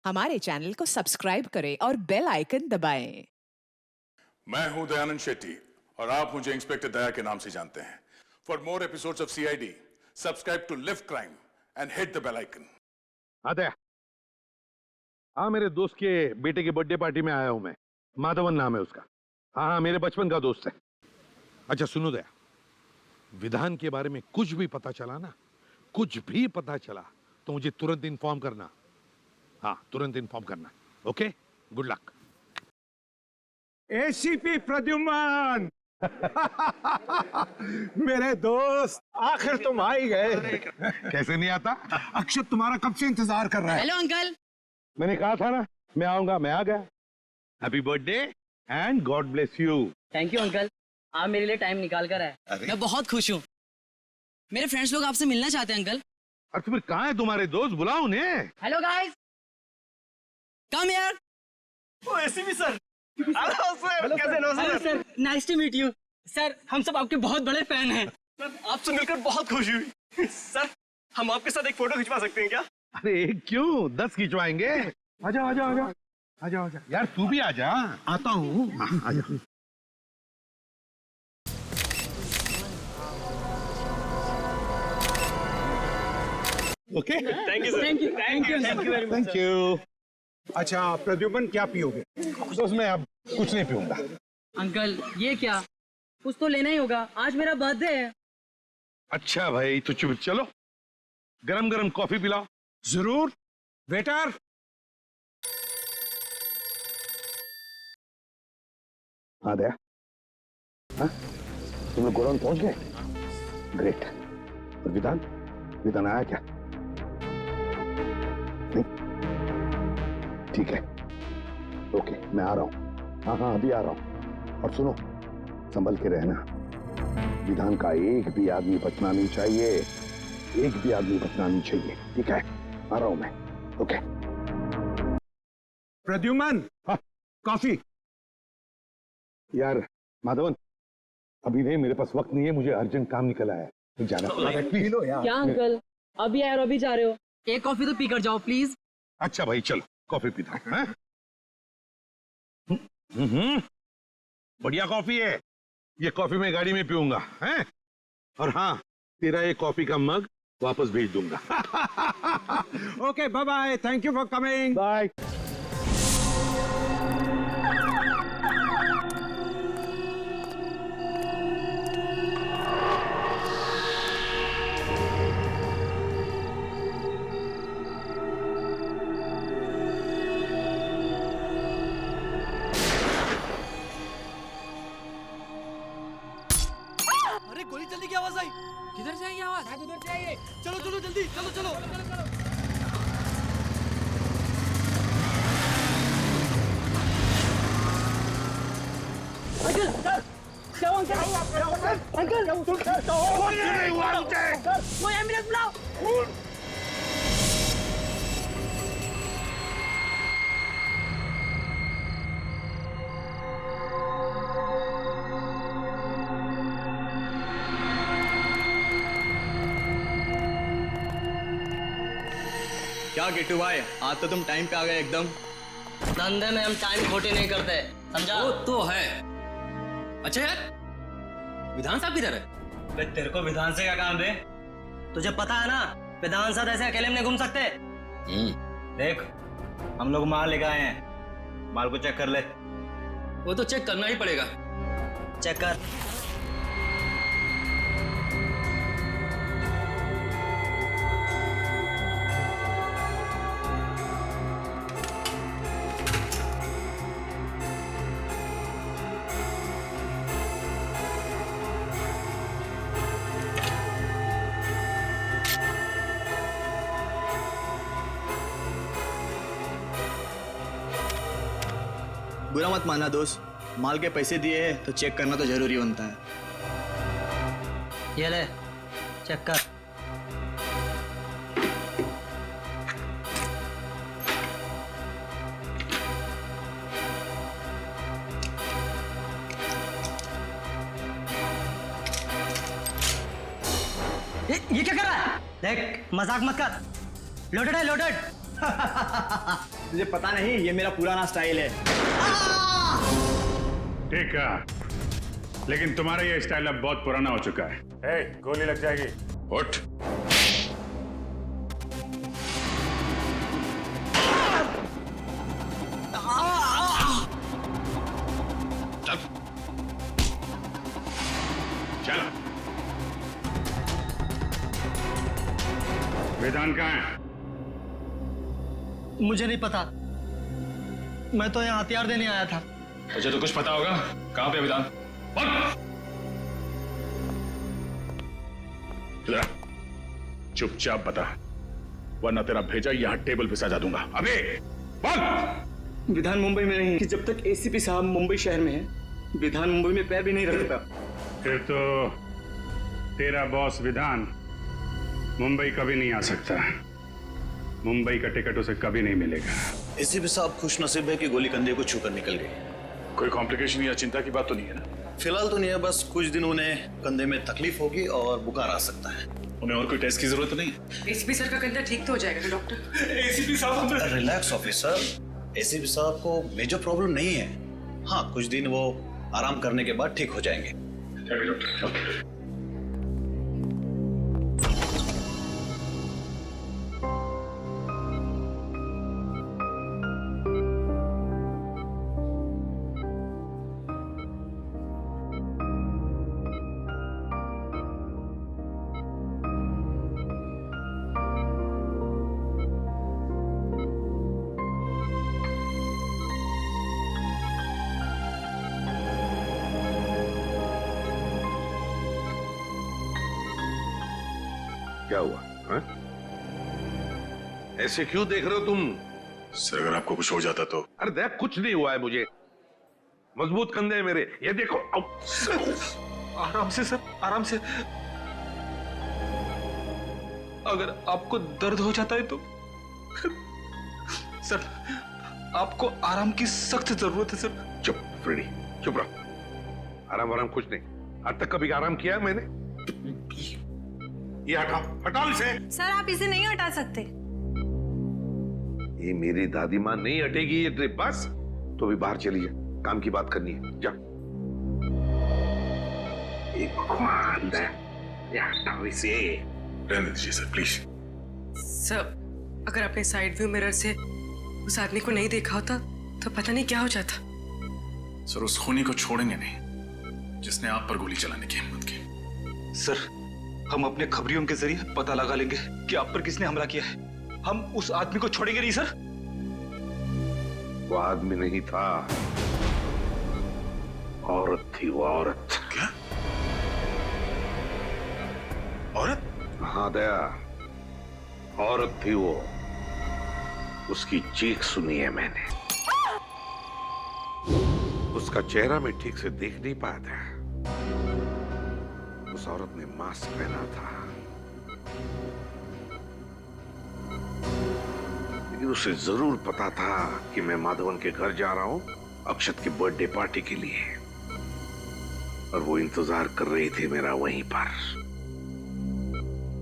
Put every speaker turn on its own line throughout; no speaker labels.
हमारे चैनल को सब्सक्राइब करें और बेल आइकन दबाएं।
मैं हूं दयानंद शेट्टी और आप मुझे इंस्पेक्टर दया के नाम से जानते हैं। For more episodes of CID subscribe to lift crime and hit the bell icon.
Daya, हाँ, मेरे दोस्त के बेटे की बर्थडे पार्टी में आया हूं मैं। माधवन नाम है उसका। हाँ, मेरे बचपन का दोस्त है। अच्छा सुनो दया, विधान के बारे में कुछ भी पता चला ना, कुछ भी पता चला तो मुझे तुरंत इन्फॉर्म करना। हाँ, तुरंत इन्फॉर्म करना। Okay, good luck.
ACP Pradyuman मेरे दोस्त, आखिर तुम आ ही गए।
कैसे नहीं आता?
अक्षत तुम्हारा कब से इंतजार कर रहा है।
Hello uncle.
मैंने कहा था ना मैं आऊंगा, मैं आ गया। Happy birthday and God bless you.
Thank you uncle, आप मेरे लिए टाइम निकाल कर आए। मैं बहुत खुश हूँ। मेरे फ्रेंड्स लोग आपसे मिलना चाहते हैं अंकल।
और फिर कहाँ है तुम्हारे दोस्त? बुलाओ उन्हें।
Hello guys, come here.
Oh ACP sir, hello sir, कैसे हो
hello sir, nice to meet you. Sir, हम सब आपके बहुत बड़े फैन हैं।
सर, आपसे मिलकर बहुत खुशी हुई। सर, हम आपके साथ एक फोटो खिंचवा सकते हैं क्या?
अरे क्यों, 10 खिंचवाएंगे। आजा आजा आजा आजा आजा यार, तू भी आजा।
आता हूँ।
आजा। Okay,
thank you sir.
Thank you, thank you, thank you very much.
Thank you.
अच्छा प्रद्युमन, क्या पियोगे?
दोस्त मैं अब कुछ नहीं पीऊंगा।
अंकल ये क्या, कुछ तो लेना ही होगा, आज मेरा बर्थडे है।
अच्छा भाई, तो चुप चलो, गरम गरम कॉफी पिलाओ।
जरूर। वेटर।
हाँ दया, हाँ, तुम लोग गोडाउन पहुंच गए? ग्रेट। और विधान, विधान आया क्या? नहीं, ठीक है, ओके, मैं आ रहा हूँ। हाँ हाँ, अभी आ रहा हूँ। और सुनो, संभल के रहना। विधान का एक भी आदमी बचना नहीं चाहिए, एक भी आदमी बचना नहीं चाहिए, ठीक है? आ रहा हूं मैं। ओके।
प्रद्युमन,
हाँ?
कॉफी।
यार माधवन, अभी नहीं, मेरे पास वक्त नहीं है, मुझे अर्जेंट काम निकल आया है, जाना पड़ेगा।
पी लो यार।
क्या अंकल, अभी आए और अभी जा रहे हो? एक कॉफी तो पी कर जाओ प्लीज।
अच्छा भाई, चलो कॉफी पीता हूं। बढ़िया कॉफी है ये। कॉफी मैं गाड़ी में पीऊंगा, हैं? और हाँ, तेरा ये कॉफी का मग वापस भेज दूंगा।
Okay, bye bye, thank you for coming.
Bye.
अरे गोली चलने की आवाज आई। किधर से आई ये आवाज? शायद उधर से आई है। चलो चलो जल्दी, चलो चलो चलो चलो।
अंकल, क्या हुआ अंकल? अंकल, वो एम्बुलेंस बुलाओ।
क्या गिट्टू भाई, आज तो तुम टाइम पे आ गए एकदम।
धंधे में हम टाइम खोटी नहीं करते, समझा?
वो तो है। अच्छा यार, विधान साहब किधर है?
तेरे को विधान से क्या काम है?
तुझे पता है ना, विधान साहब ऐसे अकेले में नहीं घूम सकते।
देख, हम लोग माल लेके आए हैं, माल को चेक कर ले।
वो तो चेक करना ही पड़ेगा।
चेक कर।
बुरा मत माना दोस्त, माल के पैसे दिए हैं तो चेक करना तो जरूरी बनता है।
ये ले, चेक कर। ये क्या कर रहा है? देख, मजाक मत कर। लोडेड है, लोडेड।
तुझे पता नहीं, ये मेरा पुराना स्टाइल है।
ठीक है, लेकिन तुम्हारा ये स्टाइल अब बहुत पुराना हो चुका है। गोली लग जाएगी।
उठ। चल
चलो। विधान कहाँ है?
मुझे नहीं पता, मैं तो यहाँ हथियार देने आया था।
तुझे तो कुछ पता होगा। कहाँ पे विधान? इधर आ। चुपचाप बता, वरना तेरा भेजा यहाँ टेबल पे सजा दूंगा। अबे बोल।
विधान मुंबई में नहीं है। कि जब तक एसीपी साहब मुंबई शहर में है, विधान मुंबई में पैर भी नहीं रखता।
फिर तो तेरा बॉस विधान मुंबई कभी नहीं आ सकता। मुंबई का टिकट उसे कभी नहीं मिलेगा।
एसीपी साहब खुश नसीब है कि गोली कंधे को छूकर निकल गई।
कोई कॉम्प्लिकेशन या चिंता की बात तो नहीं है ना?
फिलहाल तो नहीं है, बस कुछ दिन उन्हें कंधे में तकलीफ होगी और बुखार आ सकता है।
उन्हें और कोई टेस्ट की जरूरत नहीं?
एसीपी सर का कंधा ठीक तो हो जाएगा डॉक्टर।
एसीपी साहब
रिलैक्स ऑफिसर, एसीपी साहब को मेजर प्रॉब्लम नहीं है। हाँ, कुछ दिन वो आराम करने के बाद ठीक हो जाएंगे।
क्या हुआ हा? ऐसे क्यों देख रहे हो तुम?
सर, अगर आपको कुछ हो जाता तो?
अरे देख, कुछ नहीं हुआ है मुझे। मजबूत कंधे हैं मेरे, ये देखो।
आराम से सर, आराम से। अगर आपको दर्द हो जाता है तो सर, आपको आराम की सख्त जरूरत है सर।
चुप फ्रेडी, चुप रहो। आराम कुछ नहीं। आज तक कभी आराम किया मैंने? ये हटाओ, हटाओ इसे।
सर आप इसे नहीं हटा सकते।
ये मेरी दादी माँ नहीं हटेगी ये ड्रिप। बस तो भी बाहर चली जा, काम की बात करनी है। जा। भगवान, ये हटाओ इसे।
रहने दीजिए सर, प्लीज।
सर अगर आपने साइड व्यू मिरर से उस आदमी को नहीं देखा होता तो पता नहीं क्या हो जाता।
सर, उस खूनी को छोड़ेंगे नहीं जिसने आप पर गोली चलाने की हिम्मत की।
सर, हम अपने खबरियों के जरिए पता लगा लेंगे कि आप पर किसने हमला किया है। हम उस आदमी को छोड़ेंगे नहीं सर।
वो आदमी नहीं था, औरत थी वो औरत।
क्या? औरत?
हाँ दया, औरत थी वो। उसकी चीख सुनी है मैंने। उसका चेहरा मैं ठीक से देख नहीं पाया था। उस औरत ने मास्क पहना था, लेकिन उसे जरूर पता था कि मैं माधवन के घर जा रहा हूं अक्षत की बर्थडे पार्टी के लिए, और वो इंतजार कर रही थी मेरा वहीं पर।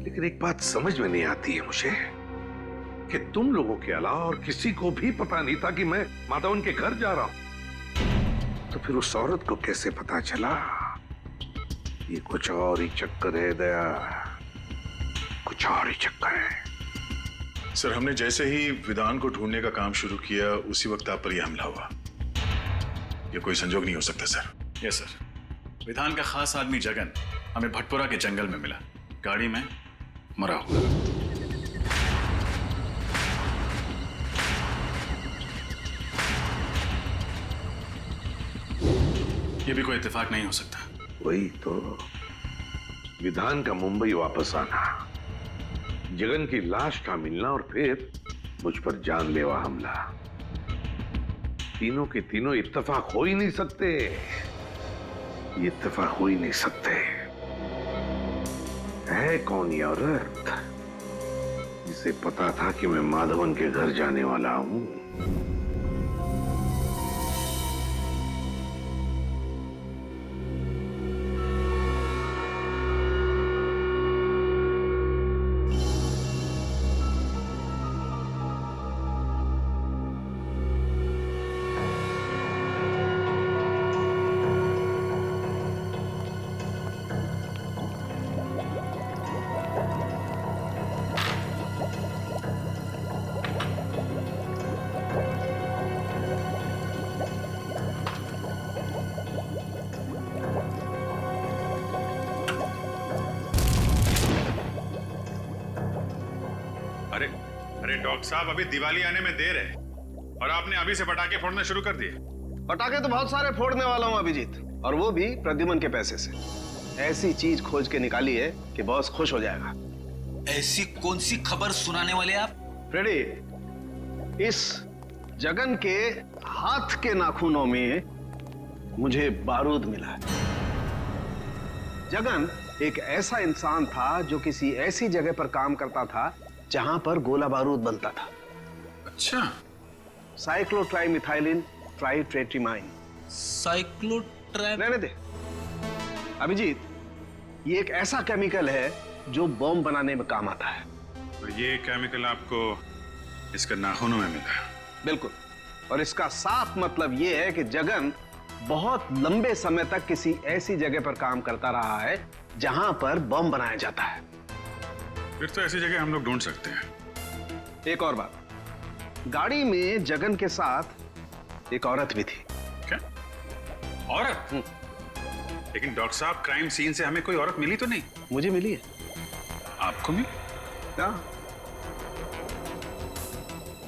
लेकिन एक बात समझ में नहीं आती है मुझे कि तुम लोगों के अलावा और किसी को भी पता नहीं था कि मैं माधवन के घर जा रहा हूं। तो फिर उस औरत को कैसे पता चला? ये कुछ और ही चक्कर है दया, कुछ और ही चक्कर है।
सर, हमने जैसे ही विधान को ढूंढने का काम शुरू किया उसी वक्त आप पर यह हमला हुआ। यह कोई संजोग नहीं हो सकता सर।
यस सर, विधान का खास आदमी जगन हमें भटपुरा के जंगल में मिला, गाड़ी में मरा हुआ। यह भी कोई इत्तेफाक नहीं हो सकता।
वही तो, विधान का मुंबई वापस आना, जगन की लाश का मिलना और फिर मुझ पर जानलेवा हमला। तीनों के तीनों इत्तेफाक हो ही नहीं सकते। ये इत्तेफाक हो ही नहीं सकते। है कौन ये औरत जिसे पता था कि मैं माधवन के घर जाने वाला हूं?
डॉक्टर साहब, अभी दिवाली आने में देर है और आपने अभी से पटाखे फोड़ने शुरू कर दिए।
पटाखे तो बहुत सारे फोड़ने वाला हूँ अभिजीत, और वो भी प्रद्युमन के पैसे से। ऐसी चीज खोज के निकाली है कि बॉस खुश हो जाएगा।
ऐसी कौन सी खबर सुनाने वाले आप?
फ्रेडी, इस जगन के हाथ के नाखूनों में मुझे बारूद मिला है। जगन एक ऐसा इंसान था जो किसी ऐसी जगह पर काम करता था जहां पर गोला बारूद बनता था।
अच्छा,
साइक्लोट्राइमिथाइलिन ट्राइट्रेटिमाइन। रहने दे अभिजीत, ये एक ऐसा केमिकल है जो बॉम्ब बनाने में काम आता है।
और ये केमिकल आपको इसके नाखूनों में मिला?
बिल्कुल, और इसका साफ मतलब ये है कि जगन बहुत लंबे समय तक किसी ऐसी जगह पर काम करता रहा है जहां पर बम बनाया जाता है।
फिर तो ऐसी जगह हम लोग ढूंढ सकते हैं।
एक और बात, गाड़ी में जगन के साथ एक औरत भी थी।
क्या औरत? लेकिन डॉक्टर साहब, क्राइम सीन से हमें कोई औरत मिली तो नहीं?
मुझे मिली है।
आपको मिली?
क्या?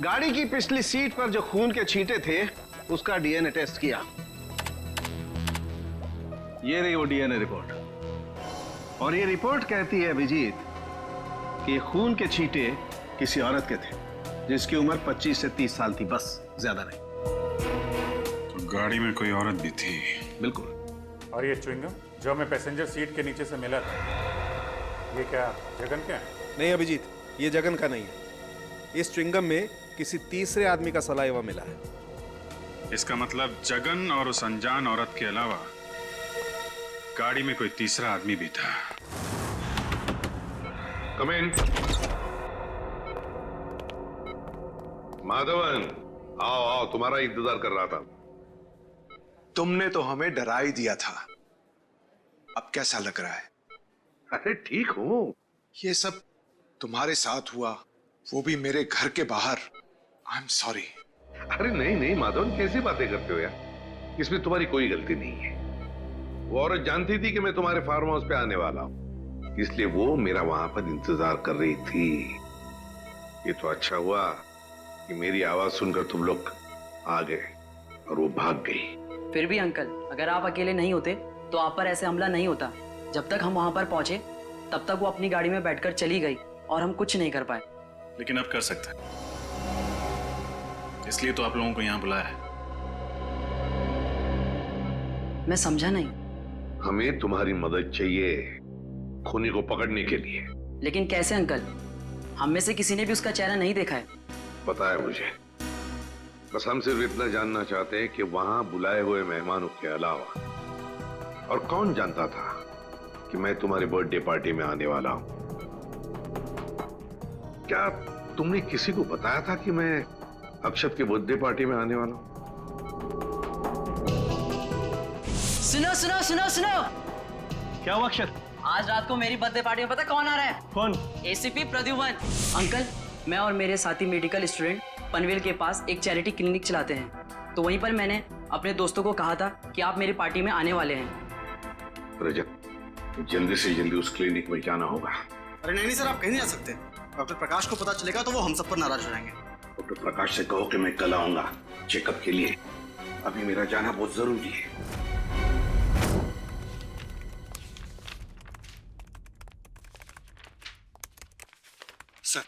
गाड़ी की पिछली सीट पर जो खून के छींटे थे उसका डीएनए टेस्ट किया। ये रही वो डीएनए रिपोर्ट, और ये रिपोर्ट कहती है अभिजीत कि ये खून के छींटे किसी औरत के थे जिसकी उम्र 25 से 30 साल थी, बस, ज्यादा नहीं।
तो गाड़ी में कोई औरत भी थी?
बिल्कुल।
और ये च्युइंगम जो हमें पैसेंजर सीट के नीचे से मिला था, ये क्या जगन क्या है?
नहीं अभिजीत, ये जगन का नहीं है। इस च्युइंगम में किसी तीसरे आदमी का सलाइवा मिला है।
इसका मतलब जगन और उस अनजान औरत के अलावा गाड़ी में कोई तीसरा आदमी भी था।
कम इन। माधवन, आओ आओ, तुम्हारा इंतजार कर रहा था।
तुमने तो हमें डरा ही दिया था। अब कैसा लग रहा है?
अरे ठीक हूं।
ये सब तुम्हारे साथ हुआ, वो भी मेरे घर के बाहर। I am sorry.
अरे नहीं नहीं माधवन, कैसी बातें करते हो यार, इसमें तुम्हारी कोई गलती नहीं है। वो औरत जानती थी कि मैं तुम्हारे फार्म हाउस पे आने वाला हूं, इसलिए वो मेरा वहां पर इंतजार कर रही थी। ये तो अच्छा हुआ कि मेरी आवाज सुनकर तुम लोग आ गए और वो भाग गई।
फिर भी अंकल, अगर आप अकेले नहीं होते तो आप पर ऐसे हमला नहीं होता। जब तक हम वहां पर पहुंचे तब तक वो अपनी गाड़ी में बैठकर चली गई और हम कुछ नहीं कर पाए।
लेकिन अब कर सकते हैं, इसलिए तो आप लोगों को यहाँ बुलाया है।
मैं समझा नहीं।
हमें तुम्हारी मदद चाहिए खूनी को पकड़ने के लिए।
लेकिन कैसे अंकल? हम में से किसी ने भी उसका चेहरा नहीं देखा है।
पता है मुझे, बस हम सिर्फ इतना जानना चाहते हैं कि वहां बुलाए हुए मेहमानों के अलावा और कौन जानता था कि मैं तुम्हारी बर्थडे पार्टी में आने वाला हूं। क्या तुमने किसी को बताया था कि मैं अक्षत के बर्थडे पार्टी में आने वाला हूं?
सुनो सुनो सुनो सुनो।
क्या हुआ अक्षत?
आज रात को मेरी बर्थडे पार्टी में पता कौन आ रहा है?
कौन?
एसीपी प्रद्युमन। अंकल, मैं और मेरे साथी मेडिकल स्टूडेंट पनवेल के पास एक चैरिटी क्लिनिक चलाते हैं, तो वहीं पर मैंने अपने दोस्तों को कहा था कि आप मेरी पार्टी में आने वाले हैं।
रजत, जल्दी से जल्दी उस क्लिनिक में जाना होगा।
अरे नहीं सर, आप कहीं नहीं जा सकते। डॉक्टर प्रकाश को पता चलेगा तो वो हम सब पर नाराज हो जाएंगे।
डॉक्टर प्रकाश से कहो कि मैं कल आऊंगा चेकअप के लिए। अभी मेरा जाना बहुत जरूरी है।
सर,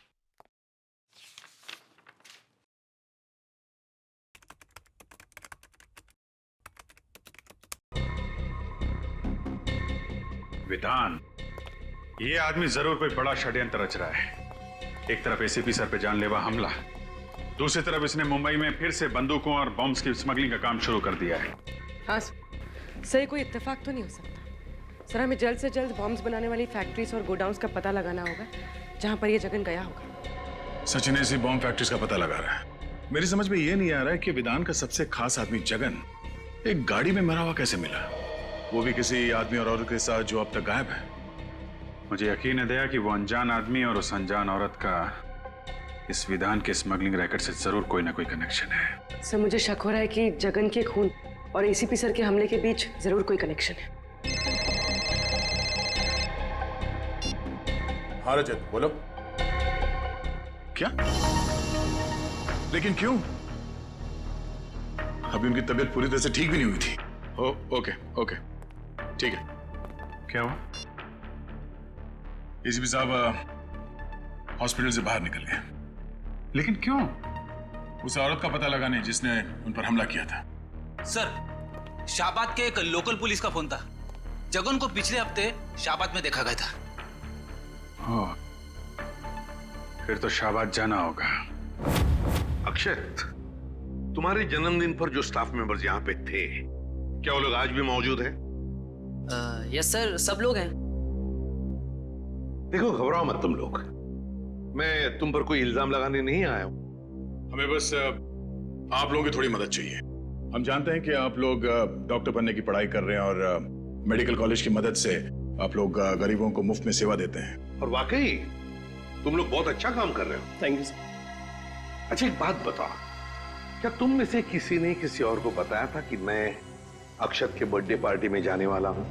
विधान, ये आदमी जरूर कोई बड़ा षड्यंत्र रच रहा है। एक तरफ एसीपी सर पे जानलेवा हमला, दूसरी तरफ इसने मुंबई में फिर से बंदूकों और बॉम्ब्स की स्मगलिंग का काम शुरू कर दिया है।
हाँ सर, कोई इत्तेफाक तो नहीं हो सकता सर। हमें जल्द से जल्द बॉम्ब्स बनाने वाली फैक्ट्रीज और गोडाउन्स का पता लगाना होगा जहां पर ये जगन गया होगा।
सचिन ऐसी बॉम्ब फैक्ट्रीज का पता लगा रहा है। मेरी समझ में ये नहीं आ रहा है कि विधान का सबसे खास आदमी जगन एक गाड़ी में मरा हुआ कैसे मिला, वो भी किसी आदमी और औरत के साथ जो अब तक गायब है। मुझे यकीन है दया कि वो अनजान आदमी और उस अनजान औरत का इस विधान के स्मगलिंग रैकेट से जरूर कोई ना कोई कनेक्शन है।
सर, मुझे शक हो रहा है कि जगन के खून और एसीपी सर के हमले के बीच जरूर कोई कनेक्शन है।
हाँ रजत, बोलो।
क्या? लेकिन क्यों? अभी उनकी तबीयत पूरी तरह से ठीक भी नहीं हुई थी। ओके ओके ठीक है। क्या हुआ? एसीपी साहब हॉस्पिटल से बाहर निकल गए। लेकिन क्यों? उस औरत का पता लगाने जिसने उन पर हमला किया था।
सर, शाहबाद के एक लोकल पुलिस का फोन था। जगन को पिछले हफ्ते शाहबाद में देखा गया था।
हाँ, फिर तो शाहबाद जाना होगा।
अक्षत, तुम्हारे जन्मदिन पर जो स्टाफ मेंबर्स यहाँ पे थे, क्या वो लोग आज भी मौजूद हैं?
यस सर, सब लोग हैं।
देखो, घबराओ मत तुम लोग। मैं तुम पर कोई इल्जाम लगाने नहीं आया हूं।
हमें बस आप लोगों की थोड़ी मदद चाहिए। हम जानते हैं कि आप लोग डॉक्टर बनने की पढ़ाई कर रहे हैं और मेडिकल कॉलेज की मदद से आप लोग गरीबों को मुफ्त में सेवा देते हैं।
और वाकई तुम लोग बहुत अच्छा काम कर रहे हो।
Thank you sir.
अच्छा, एक बात बताओ, क्या तुम में से किसी ने किसी और को बताया था कि मैं अक्षत के बर्थडे पार्टी में जाने वाला हूं?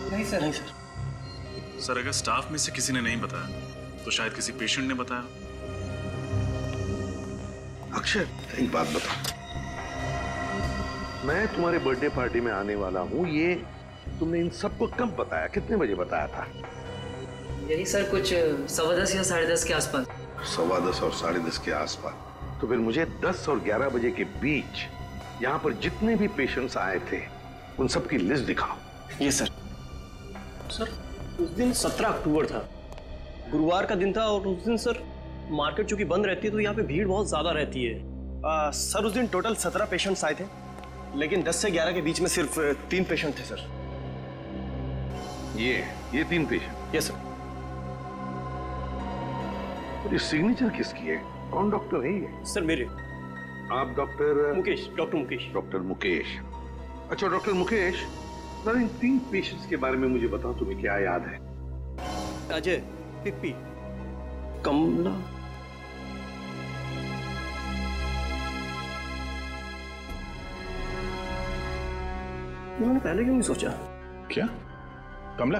नहीं सर। नहीं सर।
सर, अगर स्टाफ में से किसी ने नहीं बताया तो शायद किसी पेशेंट ने बताया।
अक्षत, एक बात बताओ, मैं तुम्हारे बर्थडे पार्टी में आने वाला हूं, ये तुमने इन सबको कब बताया? कितने बजे बताया था?
यही सर, कुछ 10:15 या 10:30 के आसपास।
10:15 और 10:30 के आसपास। तो फिर मुझे 10 और 11 बजे के बीच यहाँ पर जितने भी पेशेंट्स आए थे उन सब की लिस्ट दिखाओ।
ये सर। सर, उस दिन 17 अक्टूबर था, गुरुवार का दिन था, और उस दिन सर मार्केट चूंकि बंद रहती है तो यहाँ पे भीड़ बहुत ज्यादा रहती है। सर, उस दिन टोटल 17 पेशेंट्स आए थे, लेकिन 10 से 11 के बीच में सिर्फ 3 पेशेंट थे सर।
ये 3 पेशेंट?
Yes sir.
ये सिग्नेचर किसकी है? कौन डॉक्टर है ये?
सर, मेरे।
आप doctor
Mukesh, doctor Mukesh.
Doctor Mukesh. अच्छा डॉक्टर मुकेश, सर इन 3 पेशेंट्स के बारे में मुझे बताओ, तुम्हें क्या याद है?
अजय, पिप्पी, कमला। मैंने पहले क्यों नहीं सोचा?
क्या? कमला?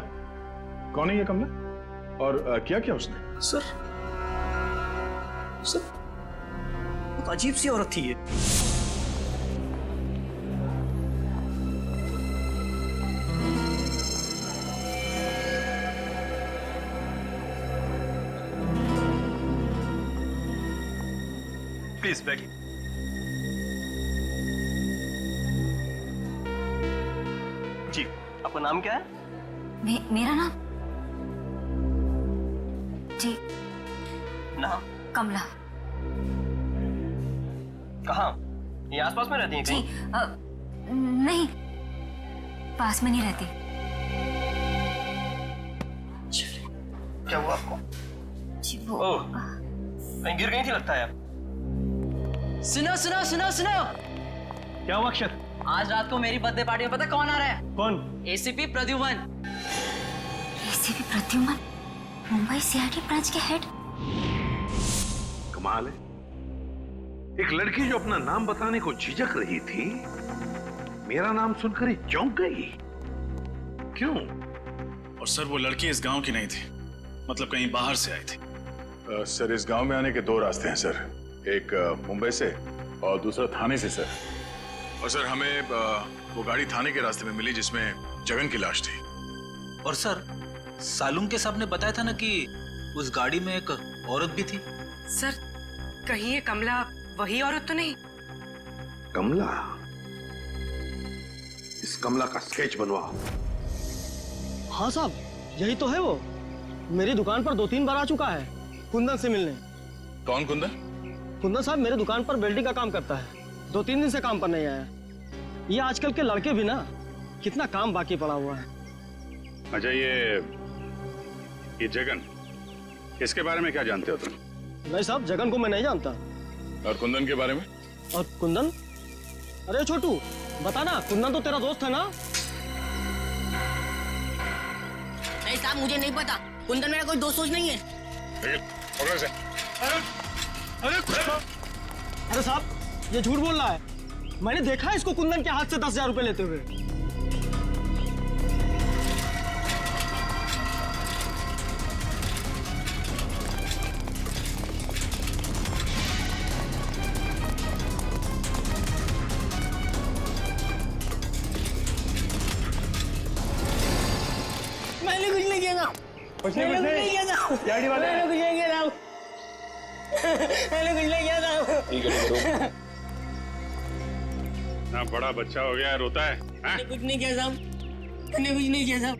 कौन है ये कमला? और क्या किया उसने?
सर, बहुत अजीब सी औरत थी ये। प्लीज बैठिए। जी, आपका नाम क्या है?
मेरा नाम जी
नाम
कमला।
कहाँ? ये आसपास में रहती हैं
जी
कहीं?
नहीं, पास में नहीं रहती।
क्या हुआ आपको?
जी वो
ओह, कहीं गिर गई थी लगता है।
सुनो सुनो सुनो सुनो,
क्या हुआ अक्षत?
आज रात को मेरी बर्थडे पार्टी में पता कौन आ रहा है?
कौन?
ACP Pradyuman.
ACP Pradyuman, Mumbai CID branch के हेड।
कमाल है, एक लड़की जो अपना नाम बताने को झिझक रही थी, मेरा नाम सुनकर ही चौंक गई। क्यों?
और सर, वो लड़की इस गांव की नहीं थी, मतलब कहीं बाहर से आई थी।
सर, इस गांव में आने के 2 रास्ते हैं सर, एक मुंबई से और दूसरा थाने से सर। और सर, हमें वो गाड़ी थाने के रास्ते में मिली जिसमें जगन की लाश थी।
और सर, सालुम के साहब ने बताया था ना कि उस गाड़ी में एक औरत भी थी।
सर, कहीं ये कमला वही औरत तो नहीं?
कमला? इस कमला का स्केच बनवाओ।
हाँ साहब, यही तो है वो। मेरी दुकान पर 2-3 बार आ चुका है कुंदन से मिलने।
कौन कुंदन?
कुंदन साहब मेरे दुकान पर वेल्डिंग का काम करता है, 2-3 दिन से काम पर नहीं आया। ये आजकल के लड़के भी ना, कितना काम बाकी पड़ा हुआ है।
अच्छा, ये जगन, इसके बारे में क्या जानते हो तुम?
नहीं साहब, जगन को मैं नहीं जानता।
और कुंदन के बारे में?
और कुंदन? अरे छोटू, बता ना, कुंदन तो तेरा दोस्त है ना?
नहीं साहब, मुझे नहीं पता, कुंदन मेरा कोई दोस्त नहीं है।
अरे साहब, ये झूठ बोल रहा है। मैंने देखा है इसको कुंदन के हाथ से 10,000 रुपए लेते हुए।
कुछ नहीं किया था सीआईडी वाले मैंने कुछ नहीं किया था मैंने कुछ नहीं किया था
ठीक है ना बड़ा बच्चा हो गया रोता है
मैंने कुछ नहीं किया साहब मैंने कुछ नहीं किया साहब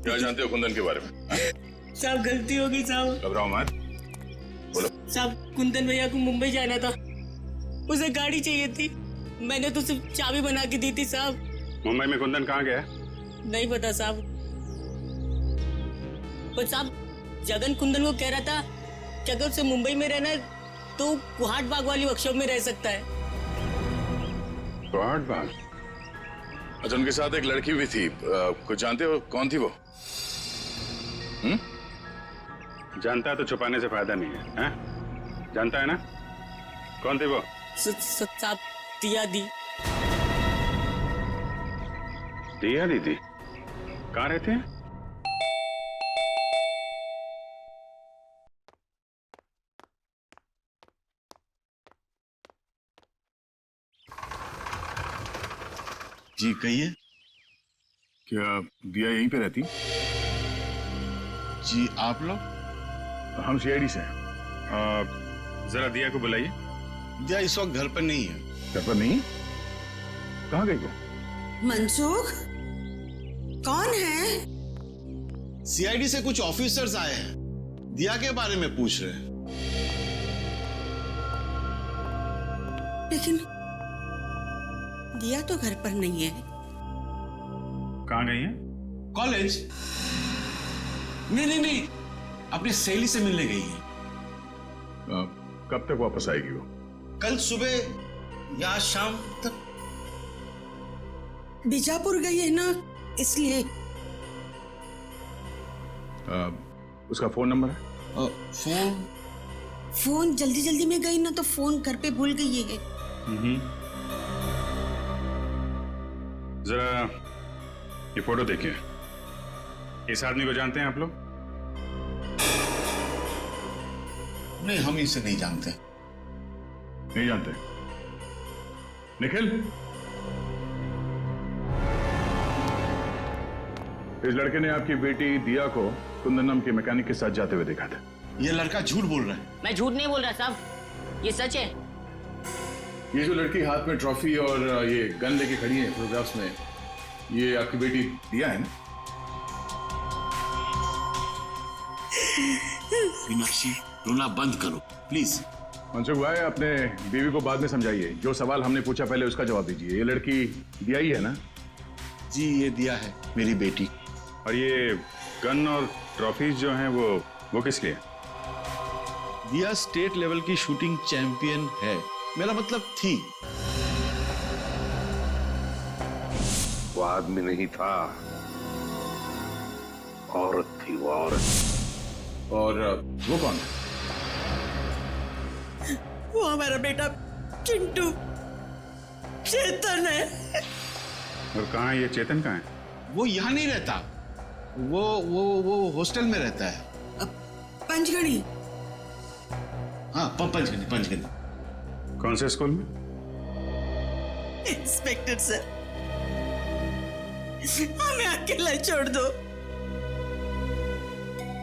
क्या जानते हो कुंदन के बारे में
साहब गलती हो गई साहब
घबराओ मत बोलो
साहब कुंदन भैया को मुंबई जाना था उसे गाड़ी चाहिए थी मैंने तो सिर्फ चाबी बना के दी थी साहब
मुंबई में कुंदन कहाँ गया
नहीं पता साहब पर साहब जगन कुंदन को कह रहा था कि अगर उसे मुंबई में रहना है तो कुहाट बाग वाली वर्कशॉप में रह सकता है
कुहाट बाग अच्छा उनके साथ एक लड़की भी थी कुछ जानते हो कौन थी वो जानता है तो छुपाने से फायदा नहीं है हैं? जानता है ना कौन थी वो
साहब दिया दी
दिया दीदी कहाँ रहते हैं जी कहिए क्या दिया यहीं पे रहती जी आप लोग हम सीआईडी से हैं जरा दिया को बुलाइए
दिया इस वक्त घर पर नहीं है
घर पर नहीं कहाँ गई वो
मनसुख कौन है
सीआईडी से कुछ ऑफिसर्स आए हैं दिया के बारे में पूछ रहे हैं
लेकिन दिया तो घर पर नहीं है
कहाँ गई है
कॉलेज नहीं अपनी सहेली से मिलने गई है
कब तक वापस आएगी वो
कल सुबह या शाम तक
बीजापुर गई है ना इसलिए
उसका फोन नंबर है
फोन जल्दी में गई ना तो फोन घर पे भूल गई है
जरा ये फोटो देखिए इस आदमी को जानते हैं आप लोग
नहीं हम इसे नहीं जानते
नहीं जानते निखिल इस लड़के ने आपकी बेटी दिया को कुंदन नाम के मैकेनिक के साथ जाते हुए देखा था
ये लड़का झूठ बोल रहा है
मैं झूठ नहीं बोल रहा साहब ये सच है
ये जो लड़की हाथ में ट्रॉफी और ये गन लेके खड़ी है फोटोग्राफ्स में ये आपकी बेटी दिया है ना
मीनाक्षी रोना बंद करो प्लीज
मनसुख भाई अपने बीवी को बाद में समझाइए जो सवाल हमने पूछा पहले उसका जवाब दीजिए ये लड़की दिया ही है ना
जी ये दिया है मेरी बेटी
और ये गन और ट्रॉफीज जो हैं वो किस लिए
दिया स्टेट लेवल की शूटिंग चैंपियन है मेरा मतलब थी
वो आदमी नहीं था औरत थी वो औरत
और वो कौन
वो हमारा बेटा चिंटू चेतन है
और कहाँ है ये चेतन कहाँ है
वो यहाँ नहीं रहता वो हॉस्टल में रहता है
पंचगढ़ी
हाँ पंचगढ़ी
कौन से स्कूल में
इंस्पेक्टर सर हमें अकेला छोड़ दो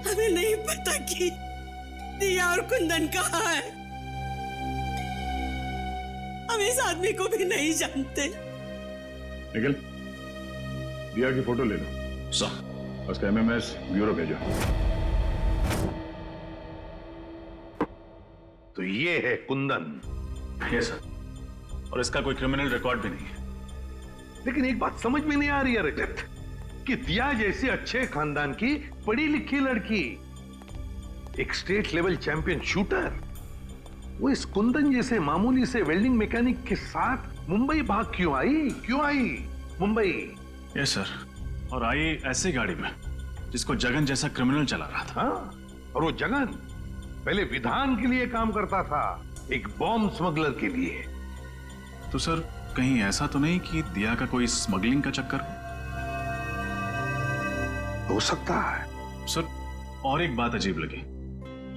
हमें नहीं पता कि दिया और कुंदन कहाँ है हम इस आदमी को भी नहीं जानते
निखिल दिया की फोटो ले लो
सर
उसका एमएमएस ब्यूरो भेजो
तो ये है कुंदन
यस सर और इसका कोई क्रिमिनल रिकॉर्ड भी नहीं है
लेकिन एक बात समझ में नहीं आ रही है रजत कि दिया जैसे अच्छे खानदान की पढ़ी लिखी लड़की एक स्टेट लेवल चैंपियन शूटर वो इस कुंदन जैसे मामूली से वेल्डिंग मैकेनिक के साथ मुंबई भाग क्यों आई मुंबई
यस सर और आई ऐसी गाड़ी में जिसको जगन जैसा क्रिमिनल चला रहा था
और वो जगन पहले विधान के लिए काम करता था एक बॉम्ब स्मगलर के लिए
तो सर कहीं ऐसा तो नहीं कि दिया का कोई स्मगलिंग का चक्कर
हो सकता है
सर और एक बात अजीब लगी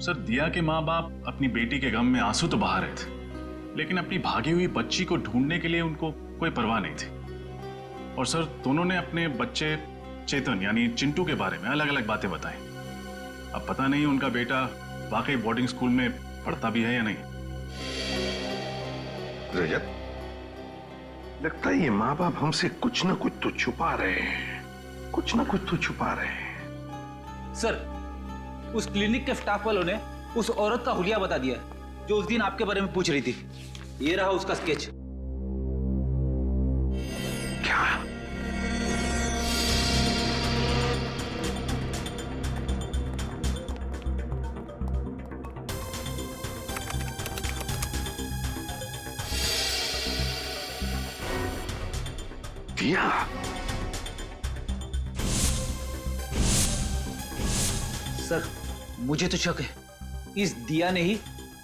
सर दिया के माँ बाप अपनी बेटी के गम में आंसू तो बहा रहे थे लेकिन अपनी भागी हुई बच्ची को ढूंढने के लिए उनको कोई परवाह नहीं थी और सर दोनों ने अपने बच्चे चेतन यानी चिंटू के बारे में अलग अलग बातें बताई अब पता नहीं उनका बेटा वाकई बोर्डिंग स्कूल में पढ़ता भी है या नहीं।
रजत, लगता है ये माँ बाप हमसे कुछ ना कुछ तो छुपा रहे हैं, कुछ ना कुछ तो छुपा रहे हैं।
सर, उस क्लिनिक के स्टाफ वालों ने उस औरत का हुलिया बता दिया जो उस दिन आपके बारे में पूछ रही थी। ये रहा उसका स्केच।
क्या? दिया?
सर, मुझे तो शक है इस दिया ने ही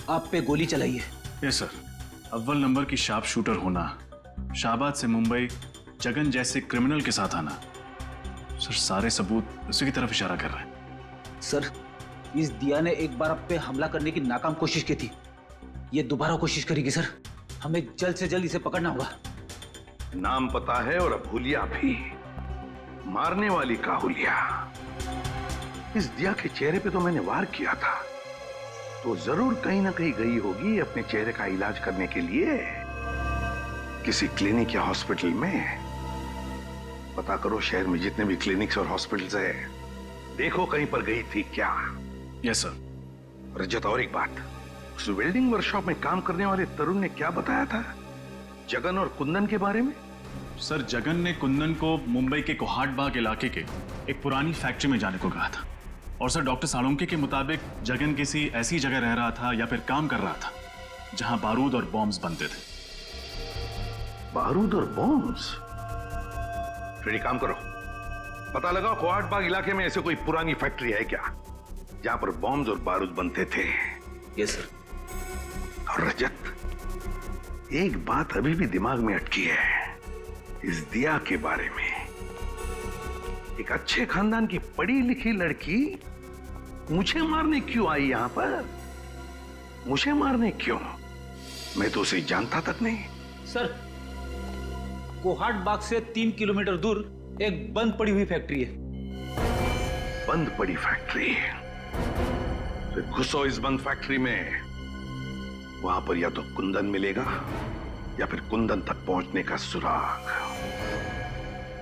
आप पे गोली चलाई है।
यस सर, अव्वल नंबर की शार्प शूटर होना, शाहबाद से मुंबई जगन जैसे क्रिमिनल के साथ आना, सर सारे सबूत उसी की तरफ इशारा कर रहे हैं।
सर, इस दिया ने एक बार आप पे हमला करने की नाकाम कोशिश की थी, ये दोबारा कोशिश करेगी। सर, हमें जल्द से जल्द इसे पकड़ना होगा।
नाम पता है और अब हुलिया भी, मारने वाली का हुलिया। इस दिया के चेहरे पे तो मैंने वार किया था, तो जरूर कहीं ना कहीं गई होगी अपने चेहरे का इलाज करने के लिए किसी क्लिनिक या हॉस्पिटल में। पता करो शहर में जितने भी क्लिनिक्स और हॉस्पिटल्स है, देखो कहीं पर गई थी क्या।
Yes sir.
रजत, और एक बात, उस वेल्डिंग वर्कशॉप में काम करने वाले तरुण ने क्या बताया था जगन और कुंदन के बारे में?
सर, जगन ने कुंदन को मुंबई के कोहाट बाग इलाके के एक पुरानी फैक्ट्री में जाने को कहा था। और सर, डॉक्टर साळुंके के मुताबिक जगन किसी ऐसी जगह रह रहा था या फिर काम कर रहा था जहां बारूद और बॉम्ब्स बनते थे।
बारूद और बॉम्ब्स? फिर एक काम करो, पता लगाओ कोहाट बाग इलाके में ऐसे कोई पुरानी फैक्ट्री है क्या जहां पर बॉम्ब्स और बारूद बनते थे।
Yes sir.
और रजत, एक बात अभी भी दिमाग में अटकी है इस दिया के बारे में। एक अच्छे खानदान की पढ़ी लिखी लड़की मुझे मारने क्यों आई यहां पर? मुझे मारने क्यों? मैं तो उसे जानता तक नहीं।
सर, कोहाट बाग से 3 किलोमीटर दूर एक बंद पड़ी हुई फैक्ट्री है।
बंद पड़ी फैक्ट्री? फिर घुसो इस बंद फैक्ट्री में, वहां पर या तो कुंदन मिलेगा या फिर कुंदन तक पहुंचने का सुराग।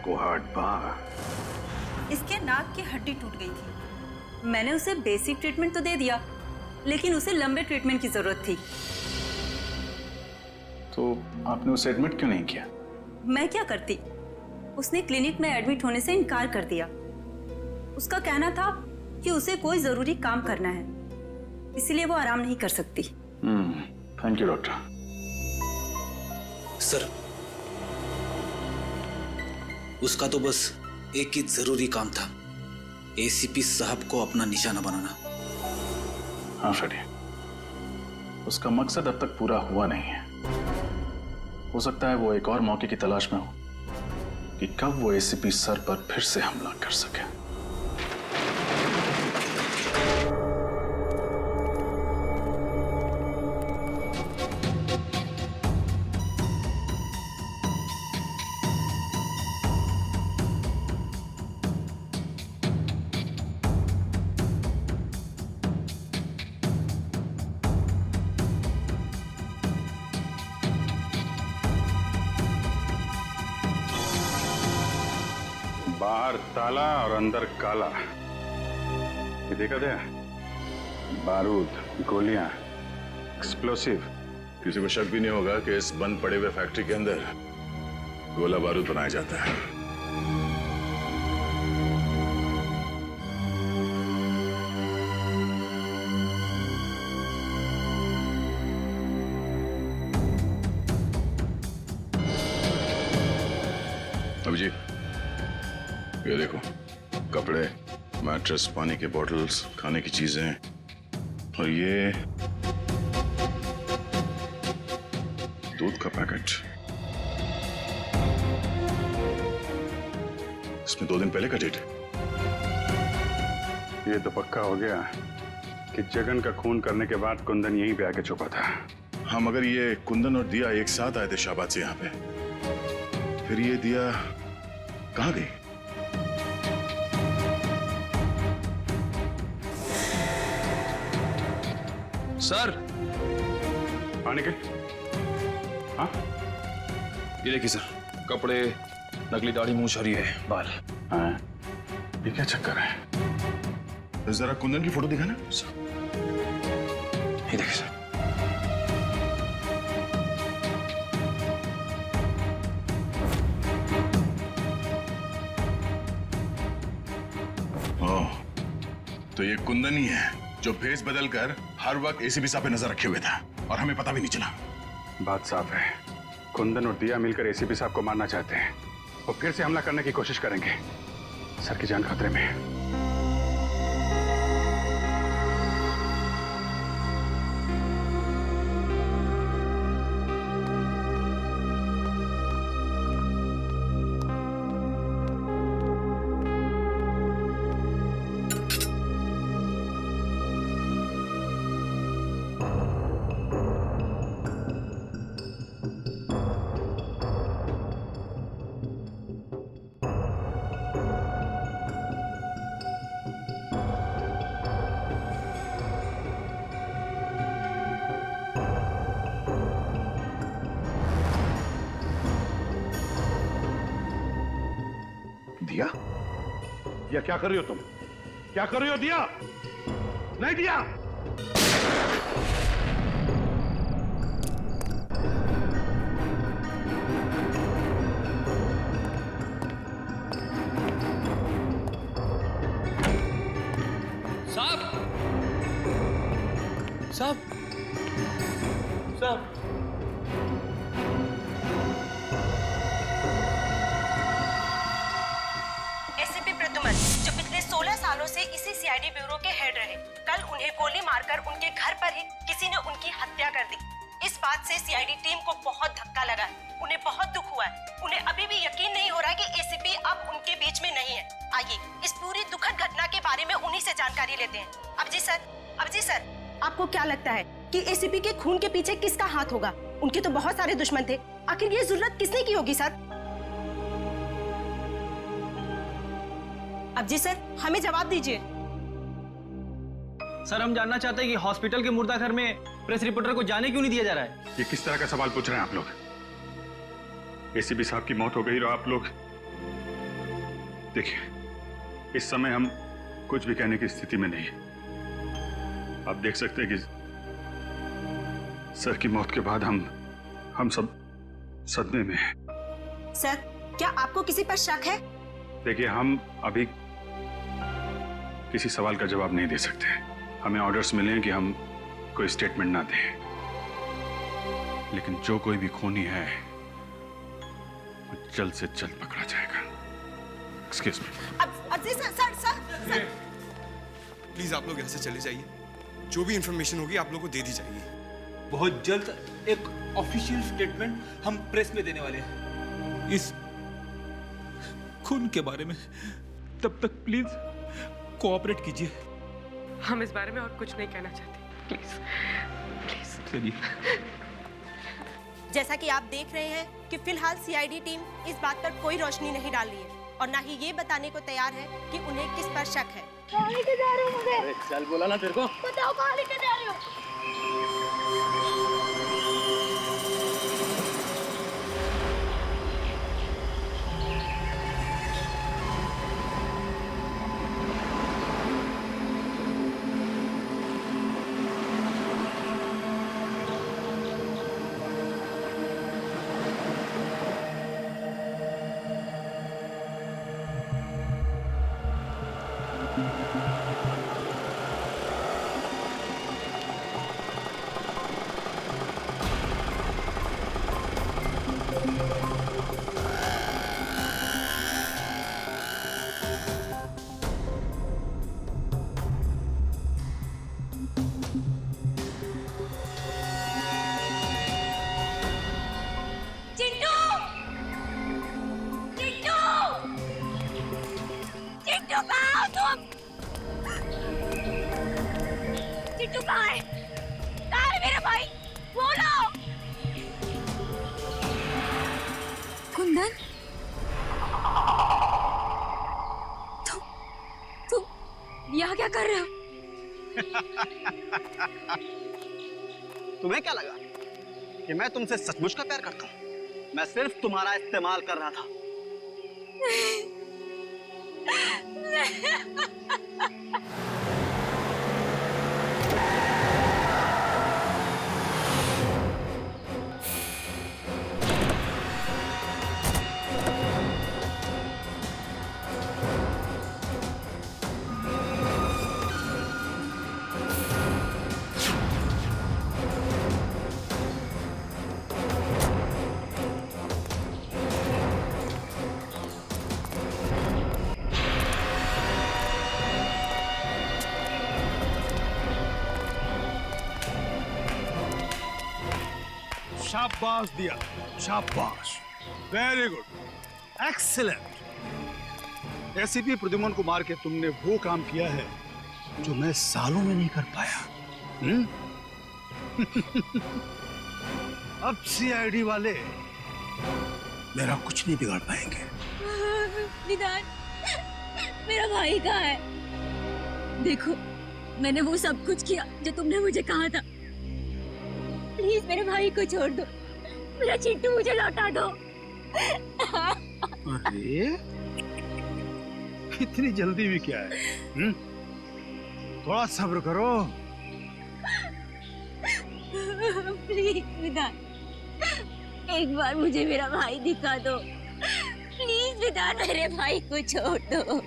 कोहाट बाग।
इसके नाक की हड्डी टूट गई थी। मैंने उसे बेसिक ट्रीटमेंट तो दे दिया, लेकिन उसे लंबे ट्रीटमेंट की जरूरत थी।
तो आपने उसे एडमिट क्यों नहीं किया?
मैं क्या करती, उसने क्लिनिक में एडमिट होने से इनकार कर दिया। उसका कहना था कि उसे कोई जरूरी काम करना है, इसलिए वो आराम नहीं कर सकती।
Thank you doctor.
सर, उसका तो बस एक ही जरूरी काम था, एसीपी साहब को अपना निशाना बनाना।
हाँ फ्रेडी, उसका मकसद अब तक पूरा हुआ नहीं है। हो सकता है वो एक और मौके की तलाश में हो कि कब वो एसीपी सर पर फिर से हमला कर सके।
बाहर ताला और अंदर काला। ये देखा था? बारूद, गोलियां, एक्सप्लोसिव।
किसी को शक भी नहीं होगा कि इस बंद पड़े हुए फैक्ट्री के अंदर गोला बारूद बनाया जाता है। अभिजीत, ये देखो, कपड़े, मैट्रेस, पानी के बॉटल्स, खाने की चीजें, और ये दूध का पैकेट। इसमें 2 दिन पहले का डेट है।
ये तो पक्का हो गया कि जगन का खून करने के बाद कुंदन यहीं पे आके छुपा था।
हाँ, मगर ये कुंदन और दिया एक साथ आए थे शाहबाद से यहाँ पे। फिर ये दिया कहाँ गई? सर।
हाँ निखिल। हाँ
ये देखिए सर, कपड़े, नकली दाढ़ी, मूंछ और ये बाल।
हाँ, ये क्या चक्कर है? जरा कुंदन की फोटो दिखाना।
ये देखिए सर।
ओह, तो ये कुंदन ही है जो भेस बदलकर हर वक्त एसीपी साहब पे नजर रखे हुए था और हमें पता भी नहीं चला।
बात साफ है, कुंदन और दिया मिलकर एसीपी साहब को मारना चाहते हैं। वो फिर से हमला करने की कोशिश करेंगे। सर की जान खतरे में है।
दिया? दिया क्या कर रही हो तुम? क्या कर रही हो दिया? नहीं दिया?
साहब, साहब, साहब।
एसीपी प्रद्युमन, जो पिछले 16 सालों से इसी सीआईडी ब्यूरो के हेड रहे, कल उन्हें गोली मारकर उनके घर पर ही किसी ने उनकी हत्या कर दी। इस बात से सीआईडी टीम को बहुत धक्का लगा है। उन्हें बहुत दुख हुआ है। उन्हें अभी भी यकीन नहीं हो रहा कि एसीपी अब उनके बीच में नहीं है। आइए इस पूरी दुखद घटना के बारे में उन्हीं से जानकारी लेते हैं। अबजी सर, आपको क्या लगता है कि एसीपी के खून के पीछे किसका हाथ होगा? उनके तो बहुत सारे दुश्मन थे, आखिर ये जरूरत किसने की होगी सर? अबजी सर, हमें जवाब दीजिए।
सर, हम जानना चाहते हैं कि हॉस्पिटल के मुर्दा घर में प्रेस रिपोर्टर को जाने क्यों नहीं दिया जा रहा है?
ये किस तरह का सवाल पूछ रहे हैं आप लोग? एसीपी साहब की मौत हो गई और आप लोग देखिए, इस समय हम कुछ भी कहने की स्थिति में नहीं है। आप देख सकते हैं कि सर की मौत के बाद हम सब सदमे में हैं।
सर, क्या आपको किसी पर शक है?
देखिए, हम अभी किसी सवाल का जवाब नहीं दे सकते। हमें ऑर्डर्स मिले हैं कि हम कोई स्टेटमेंट ना दें, लेकिन जो कोई भी खूनी है वो जल्द से जल्द पकड़ा जाएगा। Excuse me.
अबजी सर,
प्लीज आप लोग यहाँ से चले जाइए। जो भी इंफॉर्मेशन होगी आप लोगों को दे दी जाएगी।
बहुत जल्द एक ऑफिशियल स्टेटमेंट हम प्रेस में देने वाले हैं
इस खून के बारे में। तब तक प्लीज कोऑपरेट कीजिए।
हम इस बारे में और कुछ नहीं कहना चाहते, प्लीज।
चलिए।
जैसा कि आप देख रहे हैं कि फिलहाल सीआईडी टीम इस बात पर कोई रोशनी नहीं डाल रही है और ना ही ये बताने को तैयार है कि उन्हें किस पर शक है।
कहाँ लेके जा रहे हो मुझे?
अरे चल, बोला ना तेरे को।
बताओ कहाँ लेके जा रहे हो? चिट्टू कहाँ है? कहाँ है मेरा भाई? बोलो।
कुंदन, तुम यहाँ क्या कर रहे हो?
तुम्हें क्या लगा कि मैं तुमसे सचमुच का प्यार करता हूँ? मैं सिर्फ तुम्हारा इस्तेमाल कर रहा था।
शाबाश दिया, शाबाश, very good, excellent. ACP Pradyuman को मार के तुमने वो काम किया है जो मैं सालों में नहीं कर पाया। अब सीआईडी वाले मेरा कुछ नहीं बिगाड़ पाएंगे।
विधान, मेरा भाई कहाँ है? देखो, मैंने वो सब कुछ किया जो तुमने मुझे कहा था। प्लीज मेरे भाई को छोड़ दो, मेरा चिट्टू मुझे लौटा दो।
अरे इतनी जल्दी भी क्या है? थोड़ा सब्र करो।
प्लीज विधान, एक बार मुझे मेरा भाई दिखा दो। प्लीज विधान, मेरे भाई को छोड़ दो।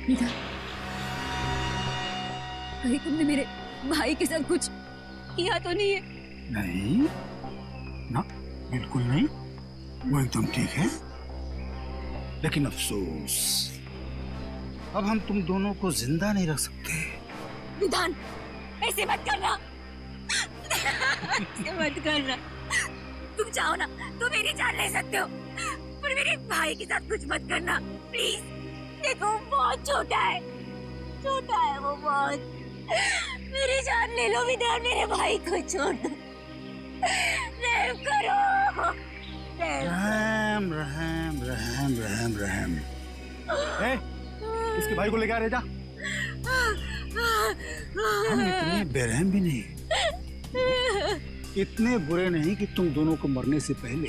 विधान, कहीं तुमने मेरे भाई के साथ कुछ किया तो नहीं है?
नहीं ना, बिल्कुल नहीं, वो एकदम ठीक है। लेकिन अफसोस, अब हम तुम दोनों को जिंदा नहीं रख सकते।
विधान, ऐसे मत करना। ऐसे मत करना। तुम चाहो ना तो मेरी जान ले सकते हो, पर मेरे भाई के साथ कुछ मत करना प्लीज। देखो, वो बहुत छोटा है, छोटा है वो बहुत। मेरी जान ले लो विधान, मेरे भाई को छोड़ दो। रहम करो।
रहम रहम रहम रहम रहम। इसके भाई को लेकर आ रहे जा। हम इतने बेरहम भी नहीं, इतने बुरे नहीं कि तुम दोनों को मरने से पहले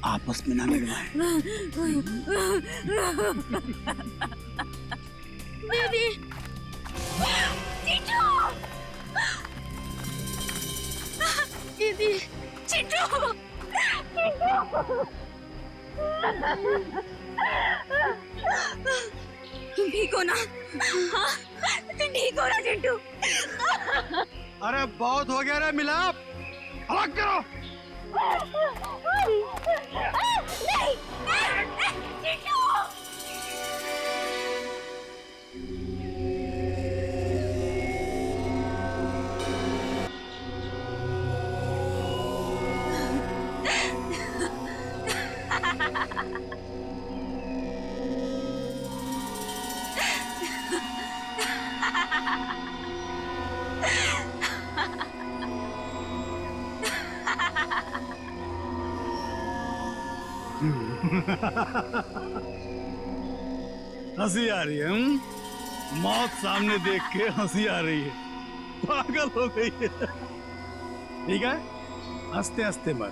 आपस में ना मिलवाएं।
बेबी, चिट्टू, दीदी, चिट्टू, तुम ठीक हो ना? हाँ, तुम ठीक हो ना चिट्टू?
अरे बहुत हो गया रे मिलाप, अलग करो।
नहीं, चिट्टू।
हंसी आ रही है? मौत सामने देख के हंसी आ रही है, पागल हो गई है। ठीक है, हंसते हंसते मर।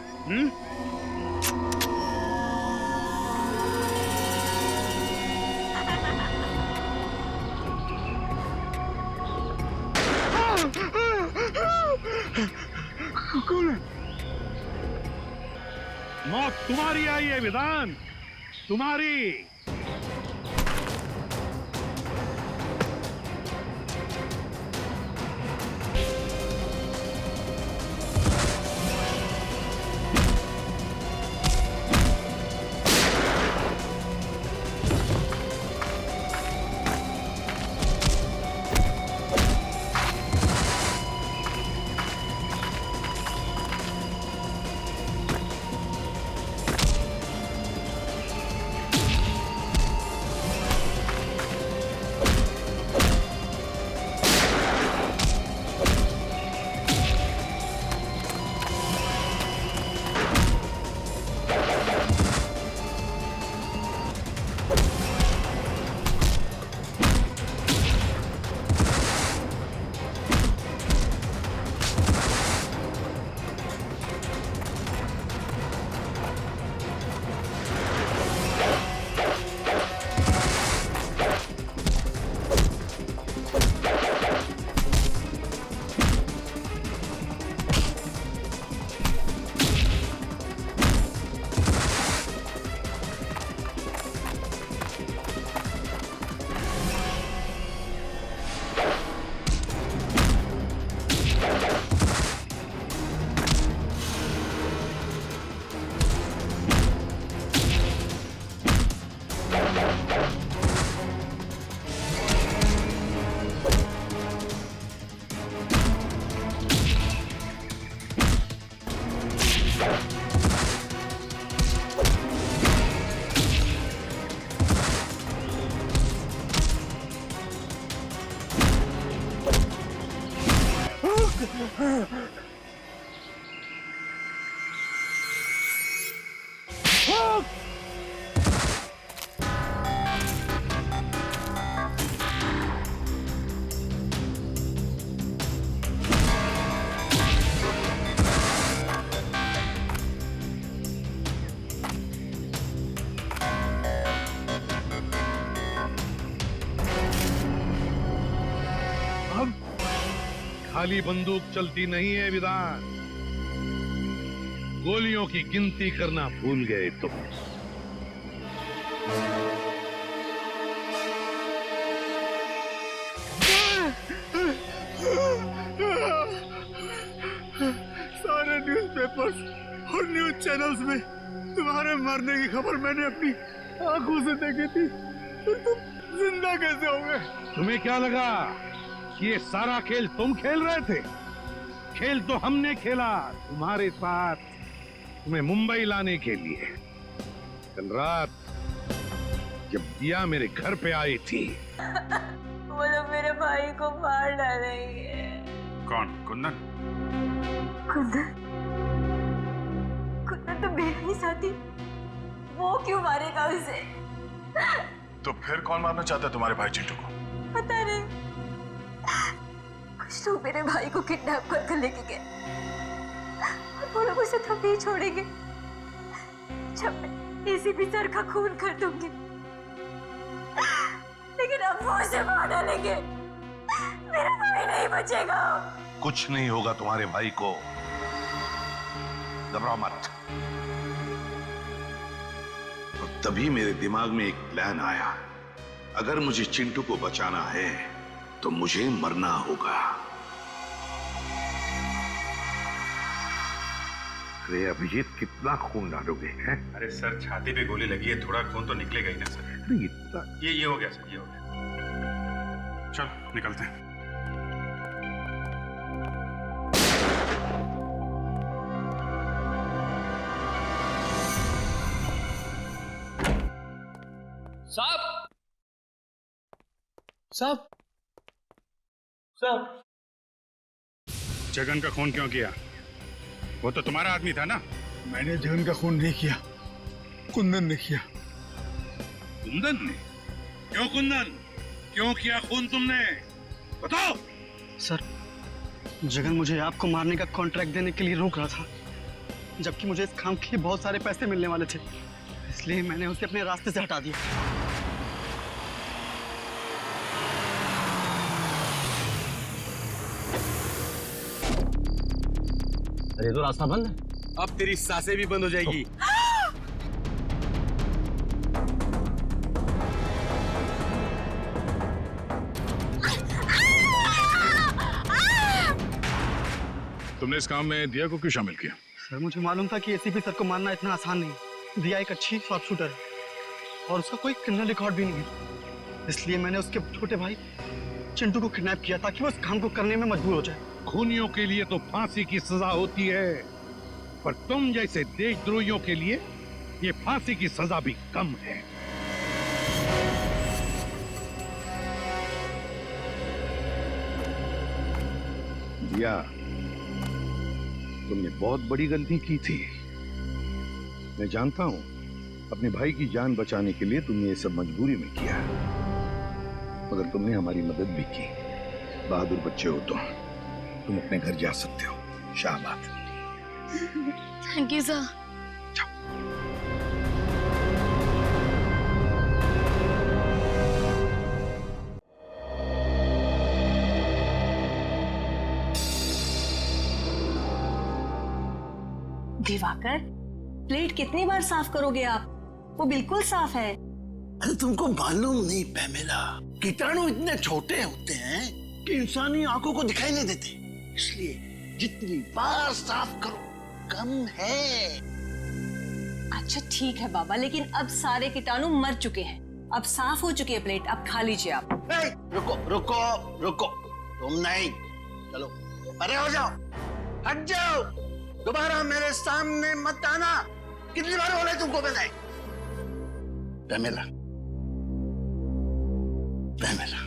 कौन है? मौत तुम्हारी आई है विधान, तुम्हारी। अब खाली बंदूक चलती नहीं है विधान, गोलियों की गिनती करना भूल गए तुम।
सारे न्यूज़पेपर्स और न्यूज़ चैनल्स में तुम्हारे मरने की खबर मैंने अपनी आंखों से देखी थी, तो तुम जिंदा कैसे हो गए?
तुम्हें क्या लगा कि ये सारा खेल तुम खेल रहे थे? खेल तो हमने खेला तुम्हारे साथ, तुम्हें मुंबई लाने के लिए। कल रात जब दिया मेरे घर पे आई थी,
वो लोग मेरे भाई को मार डालेंगे।
कौन? कुंदन?
कुंदन? कुंदन तो मेरा ही साथी, वो क्यों मारेगा उसे?
तो फिर कौन मारना चाहता है तुम्हारे भाई चिंटू को?
पता नहीं, कुछ लोग मेरे भाई को किडनैप कर लेके गए और वो लोग उसे तब नहीं छोड़ेंगे जब मैं एसीपी सर का खून कर दूंगी। लेकिन अब वो उसे मार डालेंगे, मेरा भाई नहीं बचेगा।
कुछ नहीं होगा तुम्हारे भाई को, घबराओ मत। और तभी मेरे दिमाग में एक प्लान आया, अगर मुझे चिंटू को बचाना है तो मुझे मरना होगा। अरे अभिजीत, कितना खून डालोगे हैं?
अरे सर, छाती पे गोली लगी है, थोड़ा खून तो निकलेगा ही ना सर।
अरे इतना
ये हो गया सर, ये हो गया। चलो निकलते हैं।
साहब, साहब, साहब,
जगन का खून क्यों किया? वो तो तुम्हारा आदमी था ना?
मैंने जगन का खून नहीं किया, कुंदन ने किया।
कुंदन ने? क्यों कुंदन? क्यों किया खून तुमने? बताओ।
सर, जगन मुझे आपको मारने का कॉन्ट्रैक्ट देने के लिए रोक रहा था, जबकि मुझे इस काम के लिए बहुत सारे पैसे मिलने वाले थे, इसलिए मैंने उसे अपने रास्ते से हटा दिया।
अरे तो रास्ता बंद है।
अब तेरी सांसें भी बंद हो जाएगी।
तुमने इस काम में दिया को क्यों शामिल किया?
सर, मुझे मालूम था कि एसीपी सर को मारना इतना आसान नहीं। दिया एक अच्छी शॉर्प शूटर है और उसका कोई क्रिमिनल रिकॉर्ड भी नहीं है, इसलिए मैंने उसके छोटे भाई चिंटू को किडनैप किया ताकि वो उस काम को करने में मजबूर हो जाए।
खूनियों के लिए तो फांसी की सजा होती है, पर तुम जैसे देशद्रोहियों के लिए ये फांसी की सजा भी कम है। दिया, तुमने बहुत बड़ी गलती की थी। मैं जानता हूं, अपने भाई की जान बचाने के लिए तुमने ये सब मजबूरी में किया, मगर तुमने हमारी मदद भी की। बहादुर बच्चे हो तुम अपने घर जा सकते हो। शाबाश।
Thank you sir.
Diwakar, plate कितनी बार साफ करोगे आप? वो बिल्कुल साफ है।
अरे तुमको मालूम नहीं पैमेला, कीटाणु इतने छोटे होते हैं कि इंसानी आंखों को दिखाई नहीं देते, इसलिए जितनी बार साफ करो कम है।
अच्छा ठीक है बाबा, लेकिन अब सारे कीटाणु मर चुके हैं, अब साफ हो चुकी है प्लेट, अब खा लीजिए आप।
रुको रुको रुको, तुम नहीं, चलो परे हो जाओ, हट जाओ, दोबारा मेरे सामने मत आना। कितनी बार बोले तुमको मैंने? पैमेला, पैमेला,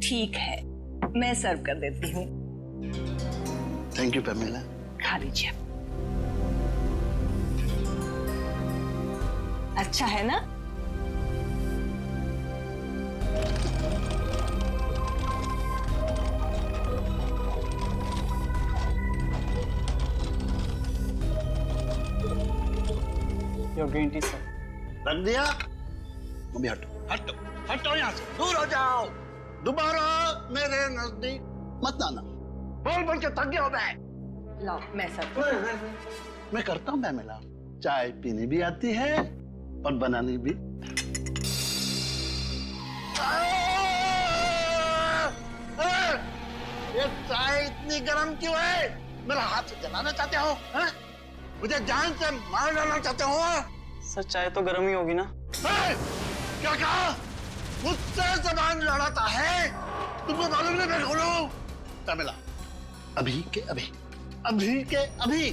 ठीक है,
मैं सर्व कर देती हूँ।
Thank you Pamela.
खा लीजिए। अच्छा है ना?
Your green tea sir. रख दिया? अभी हटो हटो हटो, यहाँ से दूर हो जाओ। दोबारा मेरे नजदीक मत आना। बोल बोल के थक गया हो मैं।
लाओ मैं सर्व।
मैं करता हूँ पेमिला। चाय पीनी भी आती है और बनानी भी। ये चाय इतनी गर्म क्यों है? मेरा हाथ से जलाना चाहते हो? मुझे जान से मार डालना चाहते हो?
सर चाय तो गर्म ही होगी ना।
क्या कहा? मुझसे जबान लड़ाता है? तुमको मालूम नहीं मैं कौन हूं? पेमिला, अभी के अभी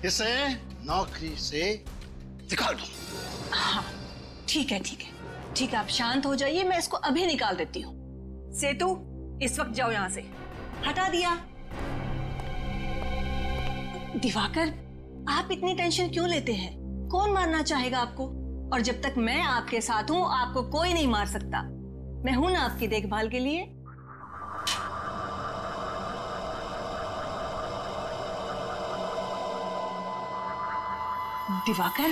इसे नौकरी से निकाल दो।
हाँ ठीक है आप शांत हो जाइए, मैं इसको अभी निकाल देती हूँ। सेतु इस वक्त जाओ यहाँ से। हटा दिया। दिवाकर, आप इतनी टेंशन क्यों लेते हैं? कौन मारना चाहेगा आपको? और जब तक मैं आपके साथ हूं आपको कोई नहीं मार सकता। मैं हूं ना आपकी देखभाल के लिए। दिवाकर,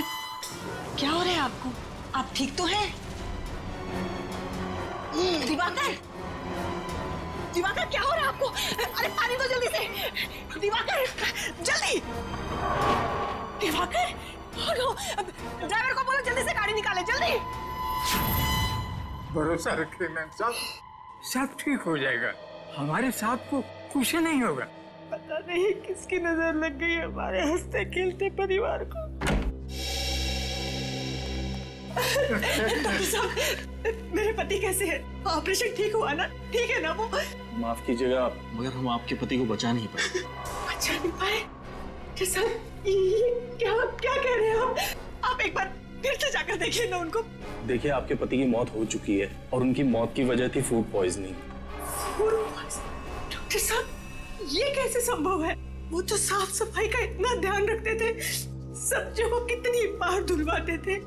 क्या हो रहा है आपको? आप ठीक तो हैं? दिवाकर क्या हो रहा है आपको? अरे पानी दो जल्दी से। दिवाकर जल्दी। दिवाकर, ड्राइवर को बोलो जल्दी से गाड़ी निकाले, जल्दी।
भरोसा रखिए मैम साहब, सब ठीक हो जाएगा। हमारे साहब को कुछ नहीं होगा।
पता नहीं किसकी नजर लग गई हमारे हंसते खेलते परिवार को। डॉक्टर साहब, मेरे पति कैसे हैं? ऑपरेशन ठीक हुआ ना? ठीक है ना वो?
माफ कीजिएगा मगर हम आपके पति को बचा नहीं पाए।
बचा नहीं पाए? डॉक्टर साहब, ये क्या कह रहे हैं आप एक बार फिर से जाकर देखिए ना उनको।
देखिए आपके पति की मौत हो चुकी है और उनकी मौत की वजह थी फूड पॉइजनिंग।
डॉक्टर साहब, ये कैसे संभव है? वो तो साफ सफाई का इतना ध्यान रखते थे, सब्जियों को कितनी बार धुलवाते थे,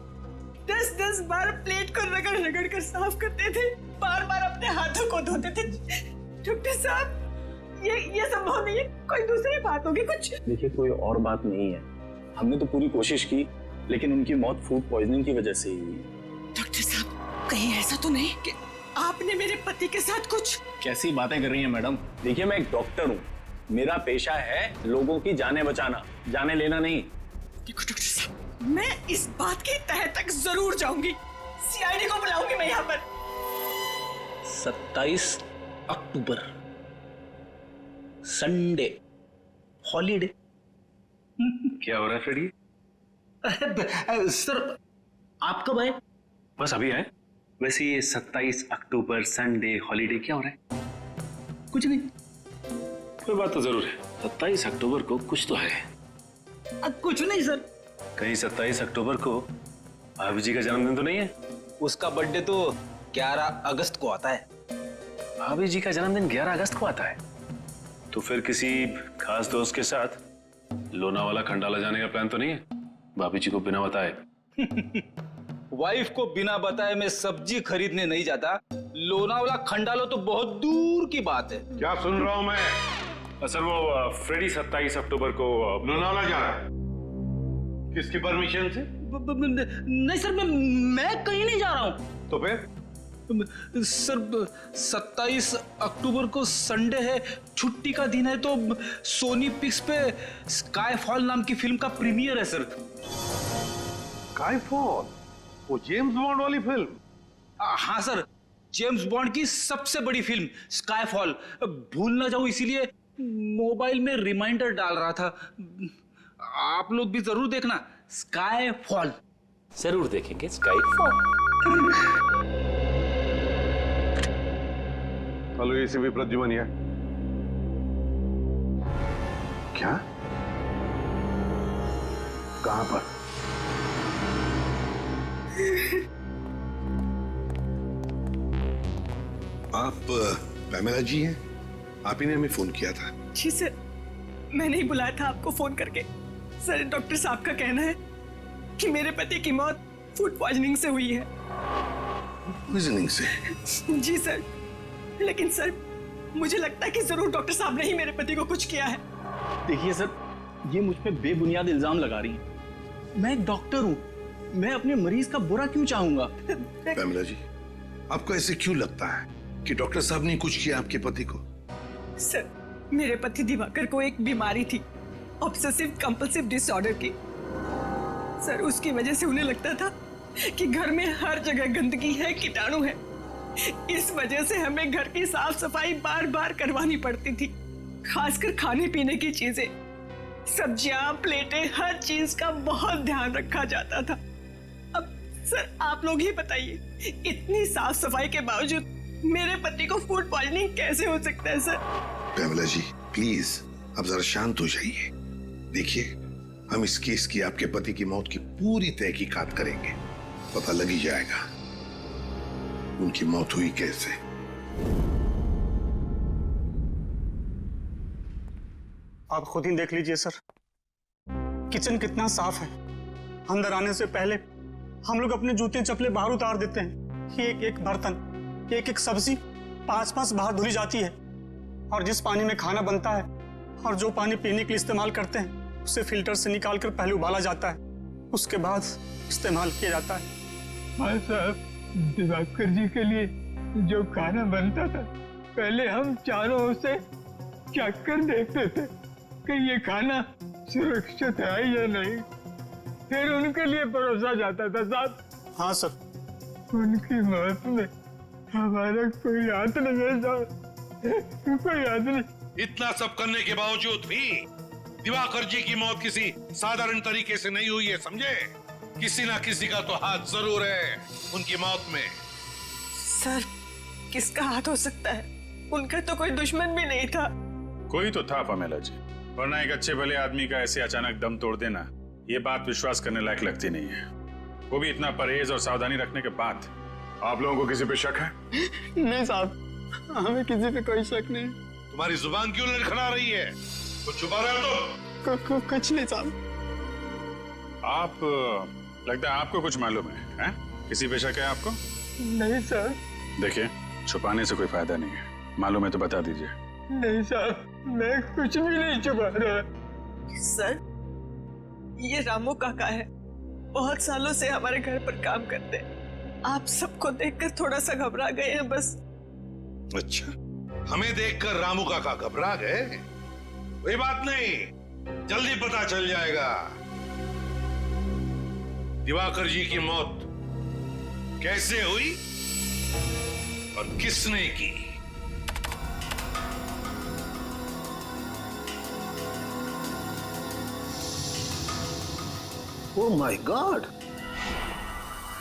10-10 बार प्लेट को रगड़ कर साफ करते थे, बार अपने हाथों को धोते थे। डॉक्टर साहब, ये संभव नहीं है। कोई दूसरी बात होगी कुछ।
देखिए कोई और बात नहीं है, हमने तो पूरी कोशिश की लेकिन उनकी मौत फूड पॉइजनिंग की वजह से ही हुई।
डॉक्टर साहब, कहीं ऐसा तो नहीं कि आपने मेरे पति के साथ कुछ?
कैसी बातें कर रही हैं मैडम? देखिए मैं एक डॉक्टर हूँ, मेरा पेशा है लोगों की जानें बचाना, जाने लेना नहीं।
देखो डॉक्टर साहब, मैं इस बात की तह तक जरूर जाऊंगी। सीआईडी को बुलाऊंगी मैं यहाँ पर।
27 अक्टूबर संडे हॉलीडे।
क्या हो रहा है फ्रेडी?
सर आप कब आए?
बस अभी आए। वैसे ये 27 अक्टूबर संडे हॉलीडे क्या हो रहा है?
कुछ नहीं।
कोई बात तो जरूर है, 27 अक्टूबर को कुछ तो है।
कुछ नहीं सर।
कहीं 27 अक्टूबर को भाभी जी का जन्मदिन तो नहीं है?
उसका बर्थडे तो 11 अगस्त को आता है।
भाभी जी का जन्मदिन 11 अगस्त को आता है? तो फिर किसी खास दोस्त के साथ लोनावाला खंडाला जाने का प्लान तो नहीं है? भाभी जी को बिना बताए।
वाइफ को बिना बताए मैं सब्जी खरीदने नहीं जाता। लोनावाला खंडाला तो बहुत दूर की बात है।
क्या सुन रहा हूं मैं?
सर वो फ्रेडी 27 अक्टूबर को
लोनावाला जा रहा है। किसकी परमिशन से?
नहीं सर, मैं कहीं नहीं जा रहा हूँ।
तो फिर?
सर 27 अक्टूबर को संडे है, छुट्टी का दिन है, तो सोनी पिक्स पे स्काईफॉल नाम की फिल्म का प्रीमियर है सर।
स्काईफॉल? वो जेम्स बॉन्ड वाली फिल्म?
हाँ सर, जेम्स बॉन्ड की सबसे बड़ी फिल्म स्काईफॉल। भूल ना जाऊं इसीलिए मोबाइल में रिमाइंडर डाल रहा था। आप लोग भी जरूर देखना स्काईफॉल।
जरूर देखेंगे स्काईफॉल।
हेलो एसीपी प्रद्युमन है। क्या? कहां पर?
आप
पैमेला जी हैं, आप ही ने हमें फोन किया था।
जी सर, मैंने ही बुलाया था आपको फोन करके। सर, डॉक्टर साहब का कहना है कि मेरे पति की मौत फूड पॉइजनिंग से हुई है।
पॉइजनिंग से?
जी सर, लेकिन सर मुझे लगता है कि जरूर डॉक्टर साहब ने ही मेरे पति को कुछ किया है।
देखिए सर, ये मुझ पे बेबुनियाद इल्जाम लगा रही है। मैं एक डॉक्टर हूँ, मैं अपने मरीज का बुरा क्यों चाहूंगा?
पैमेला जी, आपको ऐसे क्यों लगता है कि डॉक्टर साहब ने कुछ किया आपके पति को?
सर, मेरे पति दिवाकर को एक बीमारी थी, ऑब्सेसिव कंपल्सिव डिसऑर्डर की। सर, उसकी वजह से उन्हें लगता था कि घर में हर जगह गंदगी है, कीटाणु है। इस वजह से हमें घर की साफ सफाई बार बार करवानी पड़ती थी, खासकर खाने पीने की चीजें, सब्जियां, प्लेटें, हर चीज का बहुत ध्यान रखा जाता था। अब सर आप लोग ही बताइए, इतनी साफ सफाई के बावजूद मेरे पति को फूड पॉइजनिंग कैसे हो सकता है? सर
पैमेला जी, प्लीज अब जरा शांत हो जाइए। देखिए, हम इस केस की आपके पति की मौत की पूरी तहकीकात करेंगे, पता लग ही जाएगा उनकी मौत हुई कैसे।
आप खुद ही देख लीजिए सर, किचन कितना साफ है। अंदर आने से पहले हम लोग अपने जूते चप्पलें बाहर उतार देते हैं। एक एक बर्तन, एक एक सब्जी 5-5 बार धुली जाती है। और जिस पानी में खाना बनता है और जो पानी पीने के लिए इस्तेमाल करते हैं, उसे फिल्टर से निकाल कर पहले उबाला जाता है, उसके बाद इस्तेमाल किया जाता है।
हाँ साहब, दिवाकर जी के लिए जो खाना बनता था, पहले हम चारों ओर से चख कर देखते थे कि ये खाना सुरक्षित है या नहीं, फिर उनके लिए परोसा जाता था साहब।
हाँ सर,
उनकी मौत में हमारा कोई हाथ नहीं है साहब, कोई हाथ नहीं।
इतना सब करने के बावजूद भी दिवाकर जी की मौत किसी साधारण तरीके से नहीं हुई है, समझे? किसी ना किसी का तो हाथ जरूर है उनकी मौत में।
सर, किसका हाथ हो सकता है? उनका तो कोई दुश्मन भी नहीं था।
कोई तो था पैमेला जी, वरना एक अच्छे भले आदमी का ऐसे अचानक दम तोड़ देना, ये बात विश्वास करने लायक लगती नहीं है, वो भी इतना परहेज और सावधानी रखने के बाद।
आप लोगों को किसी पे शक है?
नहीं साहब, हमें किसी पे कोई शक नहीं।
तुम्हारी जुबान क्यों लड़खड़ा रही है? कुछ छुपा रहे हो तुम?
कुछ नहीं साहब।
आप लगता है आपको कुछ मालूम है? किसी पे शक है आपको?
नहीं सर।
देखिए, छुपाने से कोई फायदा नहीं है, मालूम है तो बता दीजिए।
नहीं साहब, मैं कुछ भी नहीं छुपा रहा।
सर, ये रामू काका है, बहुत सालों से हमारे घर पर काम करते हैं। आप सबको देखकर थोड़ा सा घबरा गए हैं बस।
अच्छा, हमें देखकर रामू काका घबरा गए? कोई बात नहीं, जल्दी पता चल जाएगा दिवाकर जी की मौत कैसे हुई और किसने की।
Oh my God!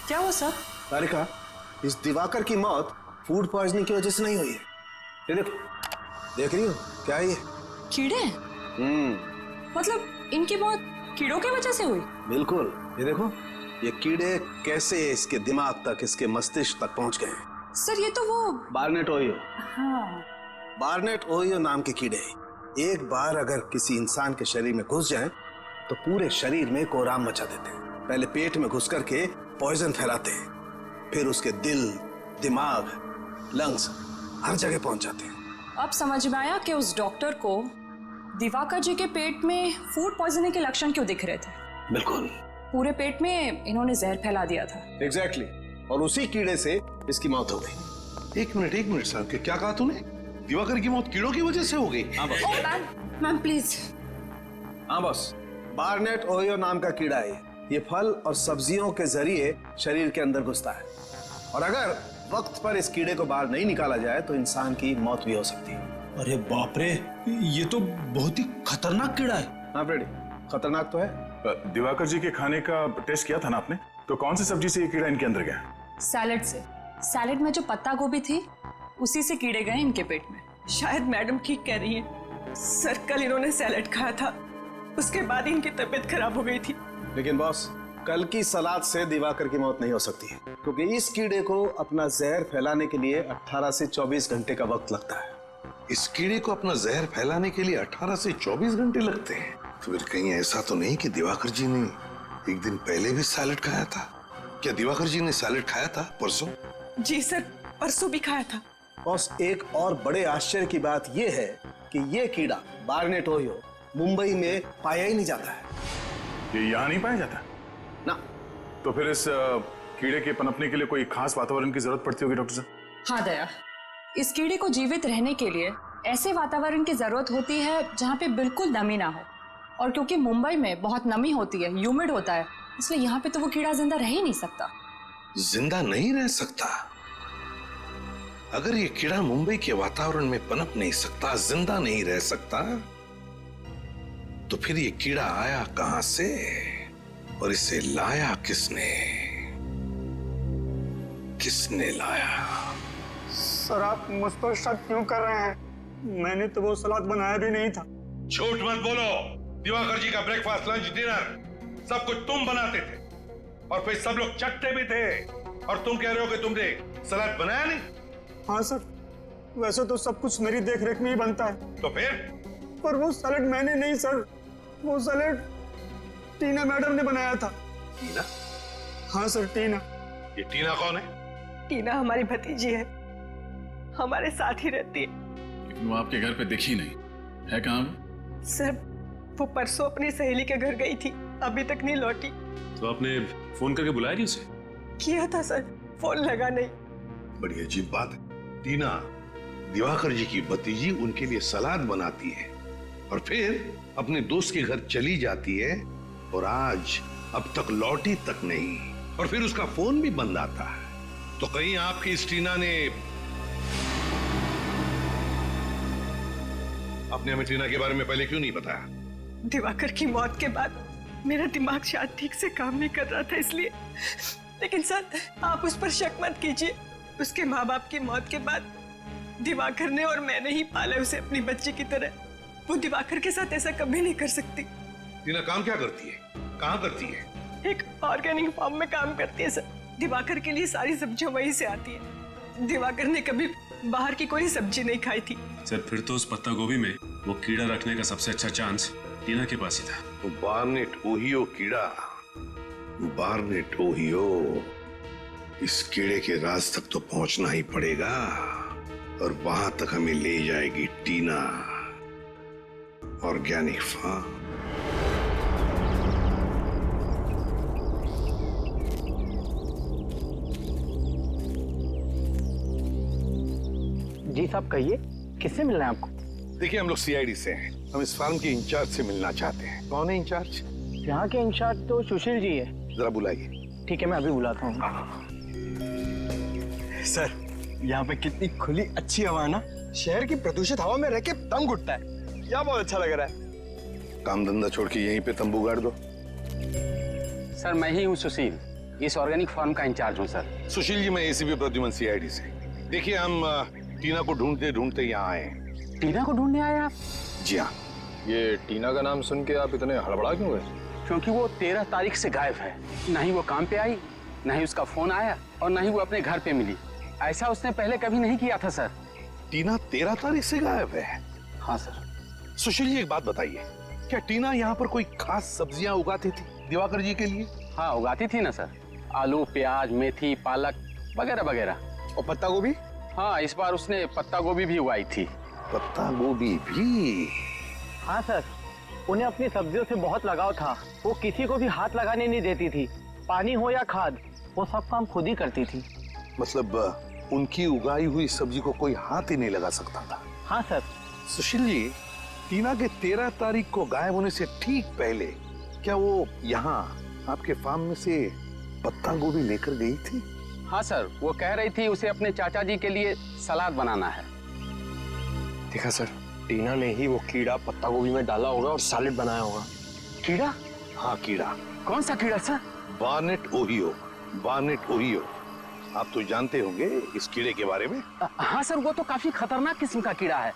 क्या हुआ सर?
तारिका, इस दिवाकर की मौत फूड पॉइजनिंग की वजह से नहीं हुई है। ये देखो, देख रही हो क्या है ये?
कीड़े? मतलब इनकी मौत कीड़ों की वजह से हुई?
बिल्कुल, ये देखो, ये कीड़े कैसे इसके दिमाग तक, इसके मस्तिष्क तक पहुंच गए हैं।
सर, ये तो वो
बार्नेट ओहियो।
हाँ,
बार्नेट ओहियो नाम के कीड़े हैं। एक बार अगर किसी इंसान के शरीर में घुस जाएं, तो पूरे शरीर में कोहराम मचा देते हैं। पहले पेट में घुस करके पॉइजन फैलाते हैं, फिर उसके दिल, दिमाग, लंग्स हर जगह पहुंच जाते हैं।
अब समझ में आया कि उस डॉक्टर को दिवाकर जी के पेट में फूड पॉइजनिंग के लक्षण क्यों दिख रहे थे।
बिल्कुल,
पूरे पेट में इन्होंने जहर फैला दिया था।
एग्जैक्टली, और उसी कीड़े से इसकी मौत हो गई।
एक मिनट साहब, क्या कहा तूने? दिवाकर की मौत कीड़ों की वजह से हो गई?
हाँ बॉस।
Ma'am please.
हाँ बॉस, बार्नेट ओहियो नाम का कीड़ा है। ये फल और सब्जियों के जरिए शरीर के अंदर घुसता है, और अगर वक्त पर इस कीड़े को बाहर नहीं निकाला जाए तो इंसान की मौत भी हो सकती है।
अरे बाप रे, ये तो बहुत ही खतरनाक कीड़ा है।
हाँ फ्रेडी, खतरनाक तो है।
दिवाकर जी के खाने का टेस्ट किया था ना आपने? तो कौन सी सब्जी से ये कीड़ा इनके अंदर गया?
सैलेड से। सैलेड में जो पत्ता गोभी थी, उसी से कीड़े गए इनके पेट में।
शायद मैडम ठीक कह रही है। सर, कल इन्होंने सैलेड खाया था, उसके बाद इनकी तबीयत खराब हो गई थी।
लेकिन बॉस, कल की सलाद से दिवाकर की मौत नहीं हो सकती है, क्योंकि इस कीड़े को अपना जहर फैलाने के लिए 18 से 24 घंटे का वक्त लगता है।
इस कीड़े को अपना जहर फैलाने के लिए 18 से 24 घंटे लगते हैं? तो फिर कहीं ऐसा तो नहीं कि दिवाकर जी ने एक दिन पहले भी सैलेड खाया था? क्या दिवाकर जी ने सैलेड खाया था परसों?
जी सर, परसों भी खाया था।
बॉस, एक और बड़े आश्चर्य की बात यह है कि ये कीड़ा बार्नेट ओहियो मुंबई में पाया ही नहीं जाता है।
ये यहाँ नहीं पाया जाता
ना?
तो फिर इस कीड़े के पनपने के लिए कोई खास वातावरण की जरूरत पड़ती होगी डॉक्टर साहब?
हाँ दया, इस कीड़े को जीवित रहने के लिए ऐसे वातावरण की जरूरत होती है जहाँ पे बिल्कुल नमी ना हो, और क्योंकि मुंबई में बहुत नमी होती है, ह्यूमिड होता है, इसलिए यहाँ पे तो वो कीड़ा जिंदा रह ही नहीं सकता।
जिंदा नहीं रह सकता? अगर ये कीड़ा मुंबई के वातावरण में पनप नहीं सकता, जिंदा नहीं रह सकता, तो फिर ये कीड़ा आया कहां से और इसे लाया किसने? किसने लाया?
सर, आप मुझ पर शक क्यों कर रहे हैं? मैंने तो वो सलाद बनाया भी नहीं था।
झूठ मत बोलो। दिवाकर जी का ब्रेकफास्ट, लंच, डिनर सब कुछ तुम बनाते थे, और फिर सब लोग चटते भी थे, और तुम कह रहे हो कि तुमने सलाद बनाया नहीं?
हाँ सर, वैसे तो सब कुछ मेरी देखरेख में ही बनता है।
तो फिर?
पर वो सैलेड मैंने नहीं सर, वो सैलेड टीना मैडम ने बनाया था।
टीना?
हाँ सर, टीना।
ये टीना कौन है?
टीना हमारी भतीजी है, हमारे साथ ही रहती है।
लेकिन वो आपके घर पे दिखी नहीं है। कहाँ?
सर, वो परसों अपनी सहेली के घर गई थी, अभी तक नहीं लौटी।
तो आपने फोन करके बुलाया नहीं उसे?
किया था सर, फोन लगा नहीं।
बड़ी अजीब बात है। टीना दिवाकर जी की भतीजी उनके लिए सलाद बनाती है, और फिर अपने दोस्त के घर चली जाती है, और आज अब तक लौटी तक नहीं, और फिर उसका फोन भी बंद आता है। तो कहीं आपकी इस टीना ने अपने हमें टीना के बारे में पहले क्यों नहीं बताया?
दिवाकर की मौत के बाद मेरा दिमाग शायद ठीक से काम नहीं कर रहा था, इसलिए। लेकिन सर, आप उस पर शक मत कीजिए। उसके माँ बाप की मौत के बाद दिवाकर ने और मैंने ही पाला उसे अपनी बच्ची की तरह। वो दिवाकर के साथ ऐसा कभी नहीं कर सकती।
टीना काम क्या करती है? कहाँ करती है?
एक ऑर्गेनिक फार्म में काम करती है सर। दिवाकर के लिए सारी सब्जियां वहीं से आती है। दिवाकर ने कभी बाहर की कोई सब्जी नहीं खाई थी।
सर, फिर तो उस पत्ता गोभी में वो कीड़ा रखने का सबसे अच्छा चांस टीना के पास ही था।
तो बार्नेट ओहियो कीड़ा, बार्नेट ओहियो, इस कीड़े के राज तक तो पहुंचना ही पड़ेगा, और वहां तक हमें ले जाएगी टीना, ऑर्गेनिक फार्म।
जी साहब, कहिए, किससे मिलना है आपको?
देखिए, हम लोग सीआईडी से हैं। हम इस फार्म के इंचार्ज से मिलना चाहते हैं। कौन है इंचार्ज?
यहाँ के इंचार्ज तो सुशील जी है।
जरा बुलाइए।
ठीक है, मैं अभी बुलाता हूँ।
सर, यहाँ पे कितनी खुली अच्छी हवा है ना। शहर की प्रदूषित हवा में रह के दम घुटता है। क्या बहुत अच्छा लग रहा है।
काम धंधा छोड़ के यहीं पे तंबू गाड़ दो।
सर, मैं ही हूँ सुशील, इस ऑर्गेनिक फार्म का इंचार्ज हूँ सर।
सुशील जी, मैं एसीपी प्रद्युमन सीआईडी से। देखिए, हम टीना को ढूंढते ढूंढते यहाँ आए हैं।
टीना को ढूंढने आए आप?
जी हाँ।
ये टीना का नाम सुन के आप इतने हड़बड़ा क्यों गए?
क्योंकि वो 13 तारीख से गायब है। न ही वो काम पे आई, न ही उसका फोन आया, और न ही वो अपने घर पे मिली। ऐसा उसने पहले कभी नहीं किया था सर।
टीना 13 तारीख से गायब है?
हाँ सर।
सुशील जी, एक बात बताइए, क्या टीना यहाँ पर कोई खास सब्जियां उगाती थी दिवाकर जी के लिए?
हाँ, उगाती थी ना सर, आलू, प्याज, मेथी, पालक वगैरह वगैरह।
और पत्ता गोभी?
हाँ, इस बार उसने पत्ता गोभी भी उगाई थी।
पत्ता गोभी भी?
हाँ सर, उन्हें अपनी सब्जियों से बहुत लगाव था। वो किसी को भी हाथ लगाने नहीं देती थी। पानी हो या खाद, वो सब काम खुद ही करती थी।
मतलब उनकी उगाई हुई सब्जी को कोई हाथ ही नहीं लगा सकता था?
हाँ सर।
सुशील जी, टीना के 13 तारीख को गायब होने से ठीक पहले क्या वो यहाँ आपके फार्म में से पत्ता गोभी लेकर गई थी?
हाँ सर, वो कह रही थी उसे अपने चाचा जी के लिए सलाद बनाना है।
देखा सर, टीना ने ही वो कीड़ा पत्ता गोभी में डाला होगा और सैलेड बनाया होगा।
कीड़ा?
हाँ, कीड़ा।
कौन सा कीड़ा sir?
Barnett Ohio. Barnett Ohio, आप तो जानते होंगे इस कीड़े के बारे में।
हाँ सर, वो तो काफी खतरनाक किस्म का कीड़ा है।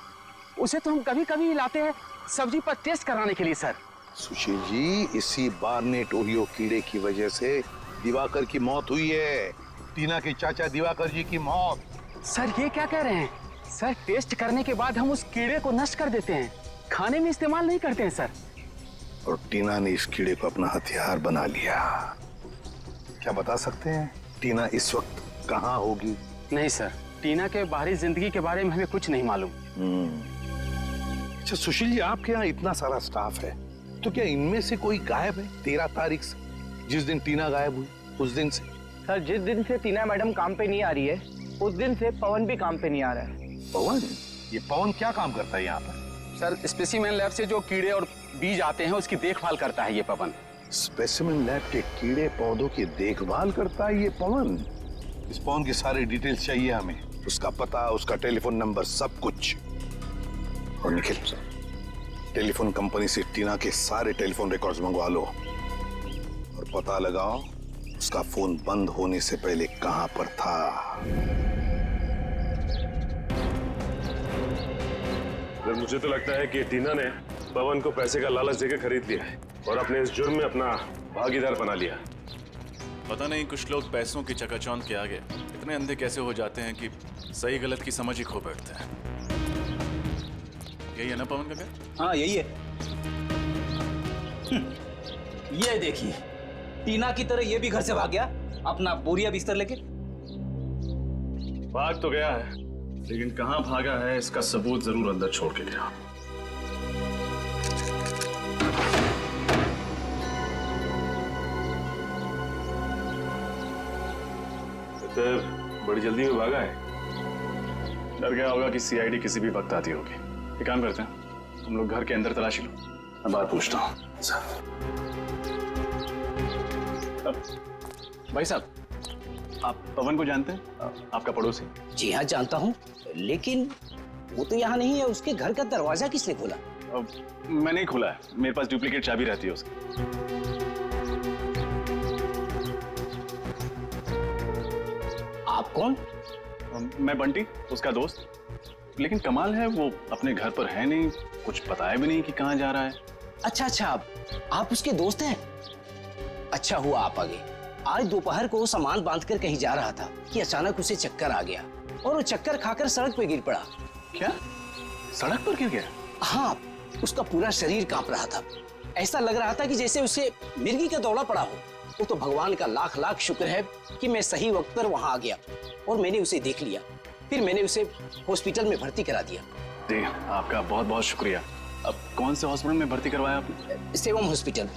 उसे तो हम कभी कभी लाते हैं सब्जी पर टेस्ट कराने के लिए सर।
सुशील जी, इसी बार्नेट ओहियो कीड़े की वजह से दिवाकर की मौत हुई है। टीना के चाचा दिवाकर जी की मौत।
सर ये क्या कह रहे हैं? सर टेस्ट करने के बाद हम उस कीड़े को नष्ट कर देते हैं, खाने में इस्तेमाल नहीं करते हैं सर।
और टीना ने इस कीड़े को अपना हथियार बना लिया। क्या बता सकते हैं टीना इस वक्त कहाँ होगी?
नहीं सर, टीना के बाहरी जिंदगी के बारे में हमें कुछ नहीं मालूम।
अच्छा सुशील जी, आपके यहाँ इतना सारा स्टाफ है, तो क्या इनमें से कोई गायब है 13 तारीख से, जिस दिन टीना गायब हुई उस दिन से?
सर जिस दिन से टीना मैडम काम पे नहीं आ रही है, उस दिन से पवन भी काम पे नहीं आ रहा है।
पवन? ये पवन क्या काम करता है यहाँ पर?
सर स्पेसिमेन लैब से जो कीड़े और बीज आते हैं उसकी देखभाल करता है ये पवन।
स्पेसिमेन लैब के कीड़े पौधों की देखभाल करता है ये पवन? इस पवन की सारी डिटेल्स चाहिए हमें, उसका पता, उसका टेलीफोन नंबर, सब कुछ। और निखिल, टेलीफोन कंपनी से टीना के सारे टेलीफोन रिकॉर्ड्स मंगवा लो और पता लगाओ उसका फोन बंद होने से पहले कहां पर था।
मुझे तो लगता है कि टीना ने पवन को पैसे का लालच देकर खरीद लिया है और अपने इस जुर्म में अपना भागीदार बना लिया।
पता नहीं कुछ लोग पैसों की चकाचौंध के आगे इतने अंधे कैसे हो जाते हैं कि सही गलत की समझ ही खो बैठते हैं। यही है ना पवन का घर?
हाँ यही है। ये देखिए, टीना की तरह ये भी घर से भाग गया अपना बोरिया बिस्तर लेके।
भाग तो गया है, लेकिन कहां भागा है इसका सबूत जरूर अंदर छोड़ के गया।
तो बड़ी जल्दी में भागा है।
डर गया होगा कि सीआईडी किसी भी वक्त आती होगी। एक काम करते हैं, तुम लोग घर के अंदर तलाशी लो, मैं बात पूछता हूँ। भाई साहब, आप पवन को जानते हैं? आपका पड़ोसी?
जी हाँ जानता हूँ, लेकिन वो तो यहाँ नहीं है। उसके घर का दरवाजा किसने खोला?
मैं नहीं खोला है, मेरे पास डुप्लीकेट चाबी रहती है उसकी।
आप कौन?
मैं बंटी, उसका दोस्त। लेकिन कमाल है वो अपने घर पर है नहीं, कुछ बताया भी नहीं कि कहाँ जा रहा है।
अच्छा, आप उसके दोस्त हैं? अच्छा हुआ आप आ गए। आज दोपहर को सामान बांधकर कहीं जा रहा था कि अचानक उसे चक्कर आ गया और वो चक्कर खाकर सड़क पे गिर पड़ा।
क्या? सड़क पर गिर गया?
हाँ, उसका पूरा शरीर कांप रहा था। ऐसा लग रहा था कि जैसे उसे मिर्गी का दौड़ा पड़ा हो। वो तो भगवान का लाख लाख शुक्र है कि मैं सही वक्त पर वहां आ गया और मैंने उसे देख लिया। फिर मैंने उसे हॉस्पिटल में भर्ती करा दिया।
जी, आपका बहुत बहुत शुक्रिया। अब कौन से हॉस्पिटल में भर्ती करवाया आपने?
सेवम हॉस्पिटल।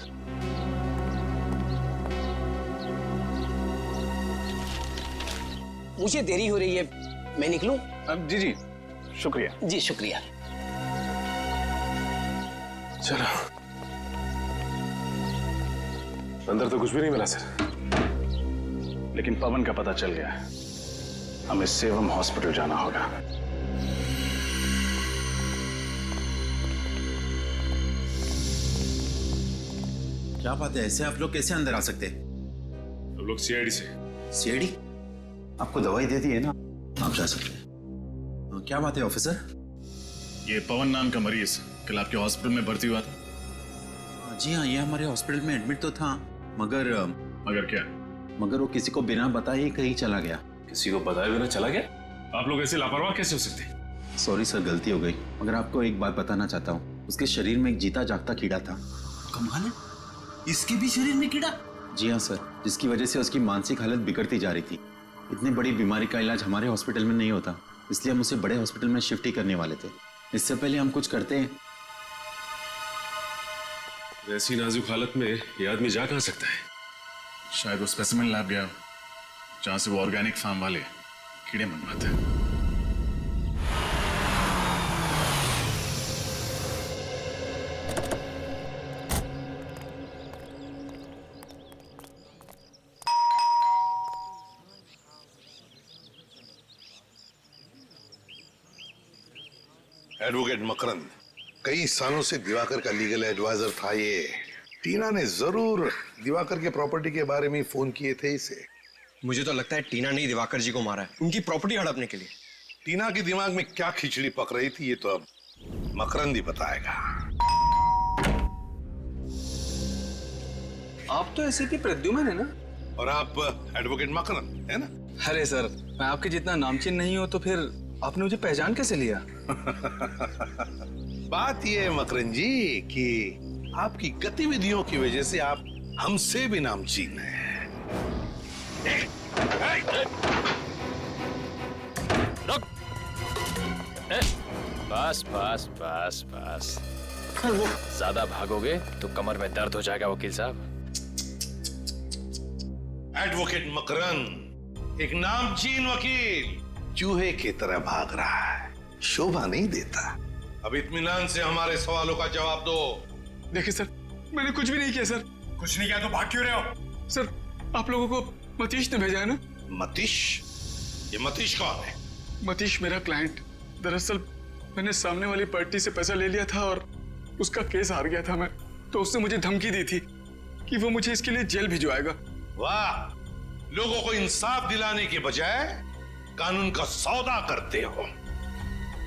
मुझे देरी हो रही है, मैं निकलूं?
जी शुक्रिया।
जी शुक्रिया।
चलो, अंदर तो कुछ भी नहीं मिला सर।
लेकिन पवन का पता चल गया है, हमें सेवम हॉस्पिटल जाना होगा।
क्या बात है, ऐसे आप लोग कैसे अंदर आ सकते हैं?
हम लोग सीआईडी से।
सीआईडी? आपको दवाई दे दी है ना, आप जा सकते हैं। क्या बात है ऑफिसर?
ये पवन नाम का मरीज कल आपके हॉस्पिटल में भर्ती हुआ था?
जी हाँ, ये हमारे हॉस्पिटल में एडमिट तो था, मगर
क्या?
मगर वो किसी को बिना बताए ही कहीं चला गया।
किसी को बताए बिना चला गया? आप लोग ऐसे लापरवाह कैसे हो सकते?
सॉरी सर, गलती हो गई। मगर आपको एक बात बताना चाहता हूँ, उसके शरीर में एक जीता जागता कीड़ा था।
कमाल है, इसके भी शरीर में कीड़ा?
जी हाँ सर, जिसकी वजह से उसकी मानसिक हालत बिगड़ती जा रही थी। इतनी बड़ी बीमारी का इलाज हमारे हॉस्पिटल में नहीं होता, इसलिए हम उसे बड़े हॉस्पिटल में शिफ्ट ही करने वाले थे। इससे पहले हम कुछ करते हैं।
वैसी नाजुक हालत में ये आदमी जा कहाँ सकता है?
शायद वो स्पेसिमेन लैब गया, जहां से वो ऑर्गेनिक फार्म वाले कीड़े मंगवाते हैं।
एडवोकेट मकरंद, कई सालों से दिवाकर का लीगल एडवाइजर था ये। टीना ने जरूर दिवाकर के प्रॉपर्टी के बारे में फोन किए थे इसे।
मुझे तो लगता है टीना ने दिवाकर जी को मारा है, उनकी प्रॉपर्टी हड़पने के लिए।
टीना के दिमाग में क्या खिचड़ी पक रही थी ये तो अब मकरंद ही बताएगा।
आप तो एसीपी प्रद्युमन है ना?
और आप एडवोकेट मकरन है ना?
अरे सर, मैं आपके जितना नामचीन नहीं हूं तो फिर आपने मुझे पहचान कैसे लिया?
बात यह है मकरन जी कि आपकी गतिविधियों की वजह से आप हमसे भी नामचीन हैं।
बस बस बस बस, ज्यादा भागोगे तो कमर में दर्द हो जाएगा वकील साहब।
एडवोकेट मकरन, एक नामचीन वकील चूहे की तरह भाग रहा है, शोभा नहीं देता। अब इत्मीनान से हमारे सवालों का जवाब दो।
देखिए सर, मैंने कुछ भी नहीं किया सर।
कुछ नहीं किया तो भाग क्यों रहे हो?
सर, आप लोगों को मतीश ने भेजा है ना?
मतीश? ये मतीश कौन है?
मतीश मेरा क्लाइंट। दरअसल मैंने सामने वाली पार्टी से पैसा ले लिया था और उसका केस हार गया था मैं, तो उसने मुझे धमकी दी थी कि वो मुझे इसके लिए जेल भिजवाएगा।
वाह, लोगों को इंसाफ दिलाने के बजाय कानून का सौदा करते हो।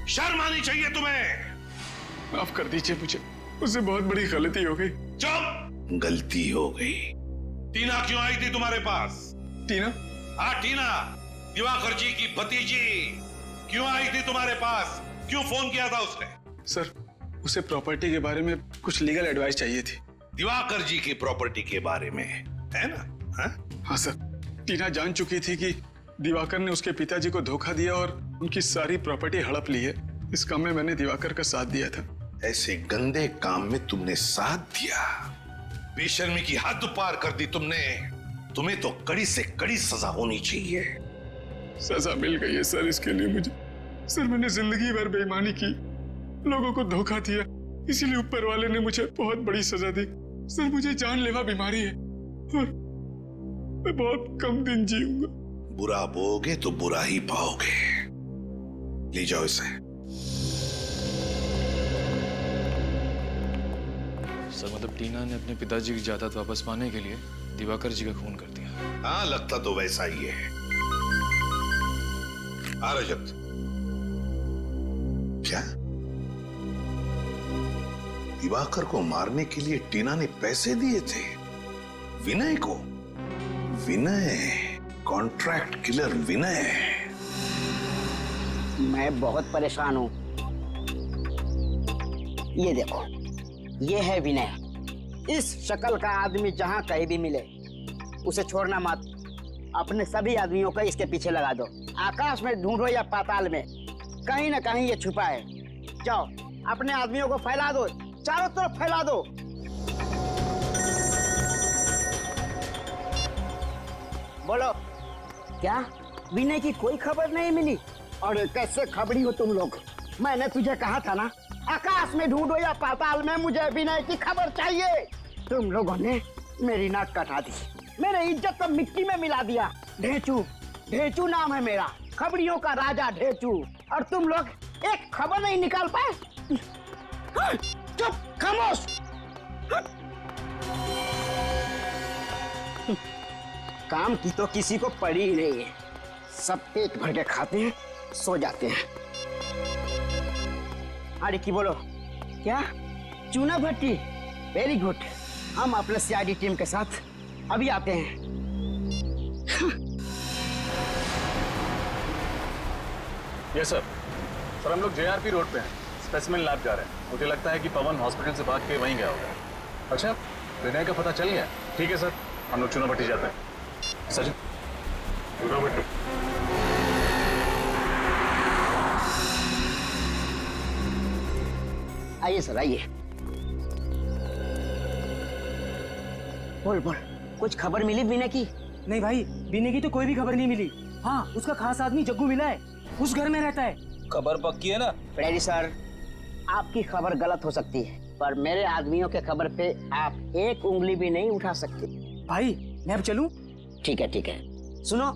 शर्म आनी चाहिए तुम्हें।
माफ कर दीजिए मुझे, उससे बहुत बड़ी गलती हो गई।
चुप! गलती हो गई। टीना क्यों आई थी तुम्हारे पास?
टीना?
हाँ, टीना, दिवाकर जी की भतीजी क्यों आई थी तुम्हारे पास? क्यों फोन किया था उसने?
सर, उसे प्रॉपर्टी के बारे में कुछ लीगल एडवाइस चाहिए थी।
दिवाकर जी की प्रॉपर्टी के बारे में, है ना?
हाँ सर, टीना जान चुकी थी कि दिवाकर ने उसके पिताजी को धोखा दिया और उनकी सारी प्रॉपर्टी हड़प ली है। इस काम में मैंने दिवाकर का साथ दिया था।
ऐसे गंदे काम में तुमने साथ दिया, बेशर्मी की हद पार कर दी तुमने। तुम्हें तो कड़ी से कड़ी सजा होनी चाहिए।
सजा मिल गई है सर इसके लिए मुझे। सर, मैंने जिंदगी भर बेईमानी की, लोगों को धोखा दिया, इसीलिए ऊपर वाले ने मुझे बहुत बड़ी सजा दी। सर, मुझे जानलेवा बीमारी है और मैं बहुत कम दिन जीऊंगा।
बुरा बोगे तो बुरा ही पाओगे। ले जाओ इसे।
सर, मतलब टीना ने अपने पिताजी की जायदाद वापस पाने के लिए दिवाकर जी का खून कर दिया।
हाँ, लगता तो वैसा ही है। आ रजत, क्या दिवाकर को मारने के लिए टीना ने पैसे दिए थे विनय को? विनय, कॉन्ट्रैक्ट किलर विनय।
मैं बहुत परेशान हूं। ये देखो, ये है विनय। इस शक्ल का आदमी जहां कहीं भी मिले उसे छोड़ना मत। अपने सभी आदमियों को इसके पीछे लगा दो। आकाश में ढूंढो या पाताल में, कहीं ना कहीं ये छुपा है। जाओ, अपने आदमियों को फैला दो, चारों तरफ फैला दो। बोलो, क्या विनय की कोई खबर नहीं मिली? और कैसे खबरी हो तुम लोग? मैंने तुझे कहा था ना, आकाश में ढूंढो या पाताल में, मुझे विनय की खबर चाहिए। तुम लोगों ने मेरी नाक कटा दी, मेरे इज्जत को मिट्टी में मिला दिया। ढेंचू, ढेंचू नाम है मेरा, खबरियों का राजा ढेंचू। और तुम लोग एक खबर नहीं निकाल पाए। चुप, खामोश। काम की तो किसी को पड़ी ही नहीं है। सब पेट भर के खाते हैं, सो जाते हैं। अरे की बोलो, क्या चूना भट्टी? Very good. हम अपने सीआईडी टीम के साथ अभी आते हैं।
Yes sir. सर, हम लोग जेआरपी रोड पे हैं, स्पेसिमेन लैब जा रहे हैं। मुझे लगता है कि पवन हॉस्पिटल से भाग के वहीं गया होगा। अच्छा, विनय का पता चल गया? ठीक है सर, हम लोग चूना भट्टी जाते हैं। सचिन, चूना भट्टी।
आइए सर, आइए। बोल बोल, कुछ खबर मिली विनय की?
नहीं भाई, विनय की तो कोई भी खबर नहीं मिली। हाँ, उसका खास आदमी जग्गू मिला है, उस घर में रहता है।
खबर पक्की है ना?
फ्रेडी सर, आपकी खबर गलत हो सकती है, पर मेरे आदमियों के खबर पे आप एक उंगली भी नहीं उठा सकते।
भाई, मैं अब चलूं?
ठीक है ठीक है। सुनो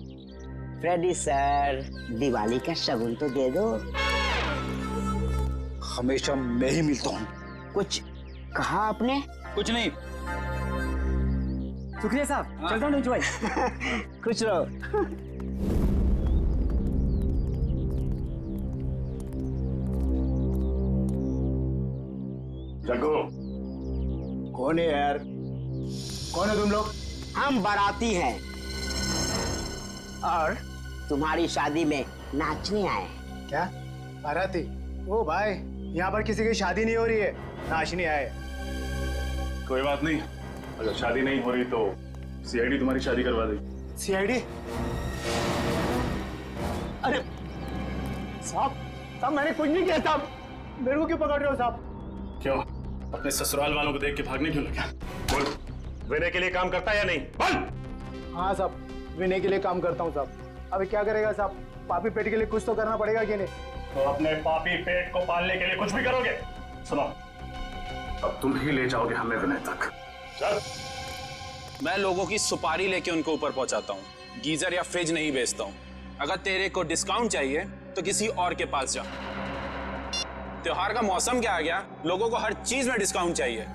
फ्रेडी सर, दिवाली का शगुन तो दे दो।
हमेशा मैं ही मिलता हूँ।
कुछ कहा आपने?
कुछ नहीं।
शुक्रिया साहब, चलता हूँ भाई।
खुश रहो।
जग्गू,
कौन है यार? कौन हो तुम लोग?
हम बाराती हैं और तुम्हारी शादी में नाचने आए हैं।
क्या बाराती? ओ भाई, यहाँ पर किसी की शादी नहीं हो रही है, नाचने आए।
कोई बात नहीं, अगर शादी नहीं हो रही तो सीआईडी तुम्हारी शादी करवा देगी।
सीआईडी? अरे साहब, साहब मैंने कुछ नहीं किया साहब, मेरे को क्यों पकड़ रहे हो साहब?
क्यों, अपने ससुराल वालों को देख के भागने क्यों लगा? बोल, विनय के लिए काम करता है या नहीं? बोल।
हाँ साहब, विनय के लिए काम करता हूँ साहब। अभी क्या करेगा साहब, पापी पेट के लिए कुछ तो करना पड़ेगा कि नहीं?
तो अपने पापी पेट को पालने के लिए कुछ भी करोगे? सुनो, अब तुम ही ले जाओगे हमें विनय तक। चल।
मैं लोगों की सुपारी लेके उनके ऊपर पहुंचाता हूँ, गीजर या फ्रिज नहीं बेचता हूँ। अगर तेरे को डिस्काउंट चाहिए तो किसी और के पास जा। त्योहार का मौसम क्या आ गया, लोगों को हर चीज में डिस्काउंट चाहिए।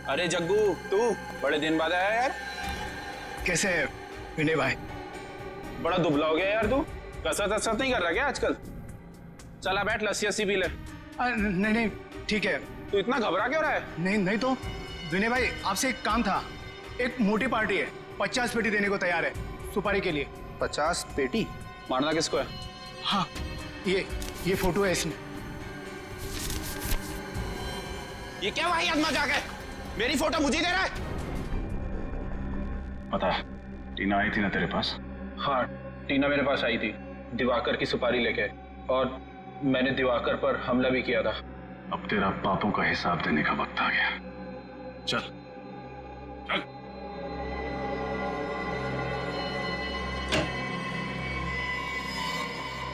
अरे जग्गू, तू बड़े दिन बाद आया यार।
कैसे है विनय भाई?
बड़ा दुबला हो गया यार तू, कसरत नहीं कर रहा क्या आजकल? चला बैठ, लस्सी पी ले।
नहीं नहीं ठीक है।
तू इतना घबरा क्यों रहा है?
नहीं नहीं तो विनय भाई, आपसे एक काम था। एक मोटी पार्टी है, 50 पेटी देने को तैयार है सुपारी के लिए।
50 पेटी? मारना किसको है?
हाँ, ये फोटो है इसमें।
ये क्या भाई मजाक है? मेरी फोटो मुझे दे रहा है?
पता है, टीना आई थी ना तेरे पास?
हाँ, टीना मेरे पास आई थी दिवाकर की सुपारी लेके, और मैंने दिवाकर पर हमला भी किया था।
अब तेरा पापों का हिसाब देने का वक्त आ गया। चल चल।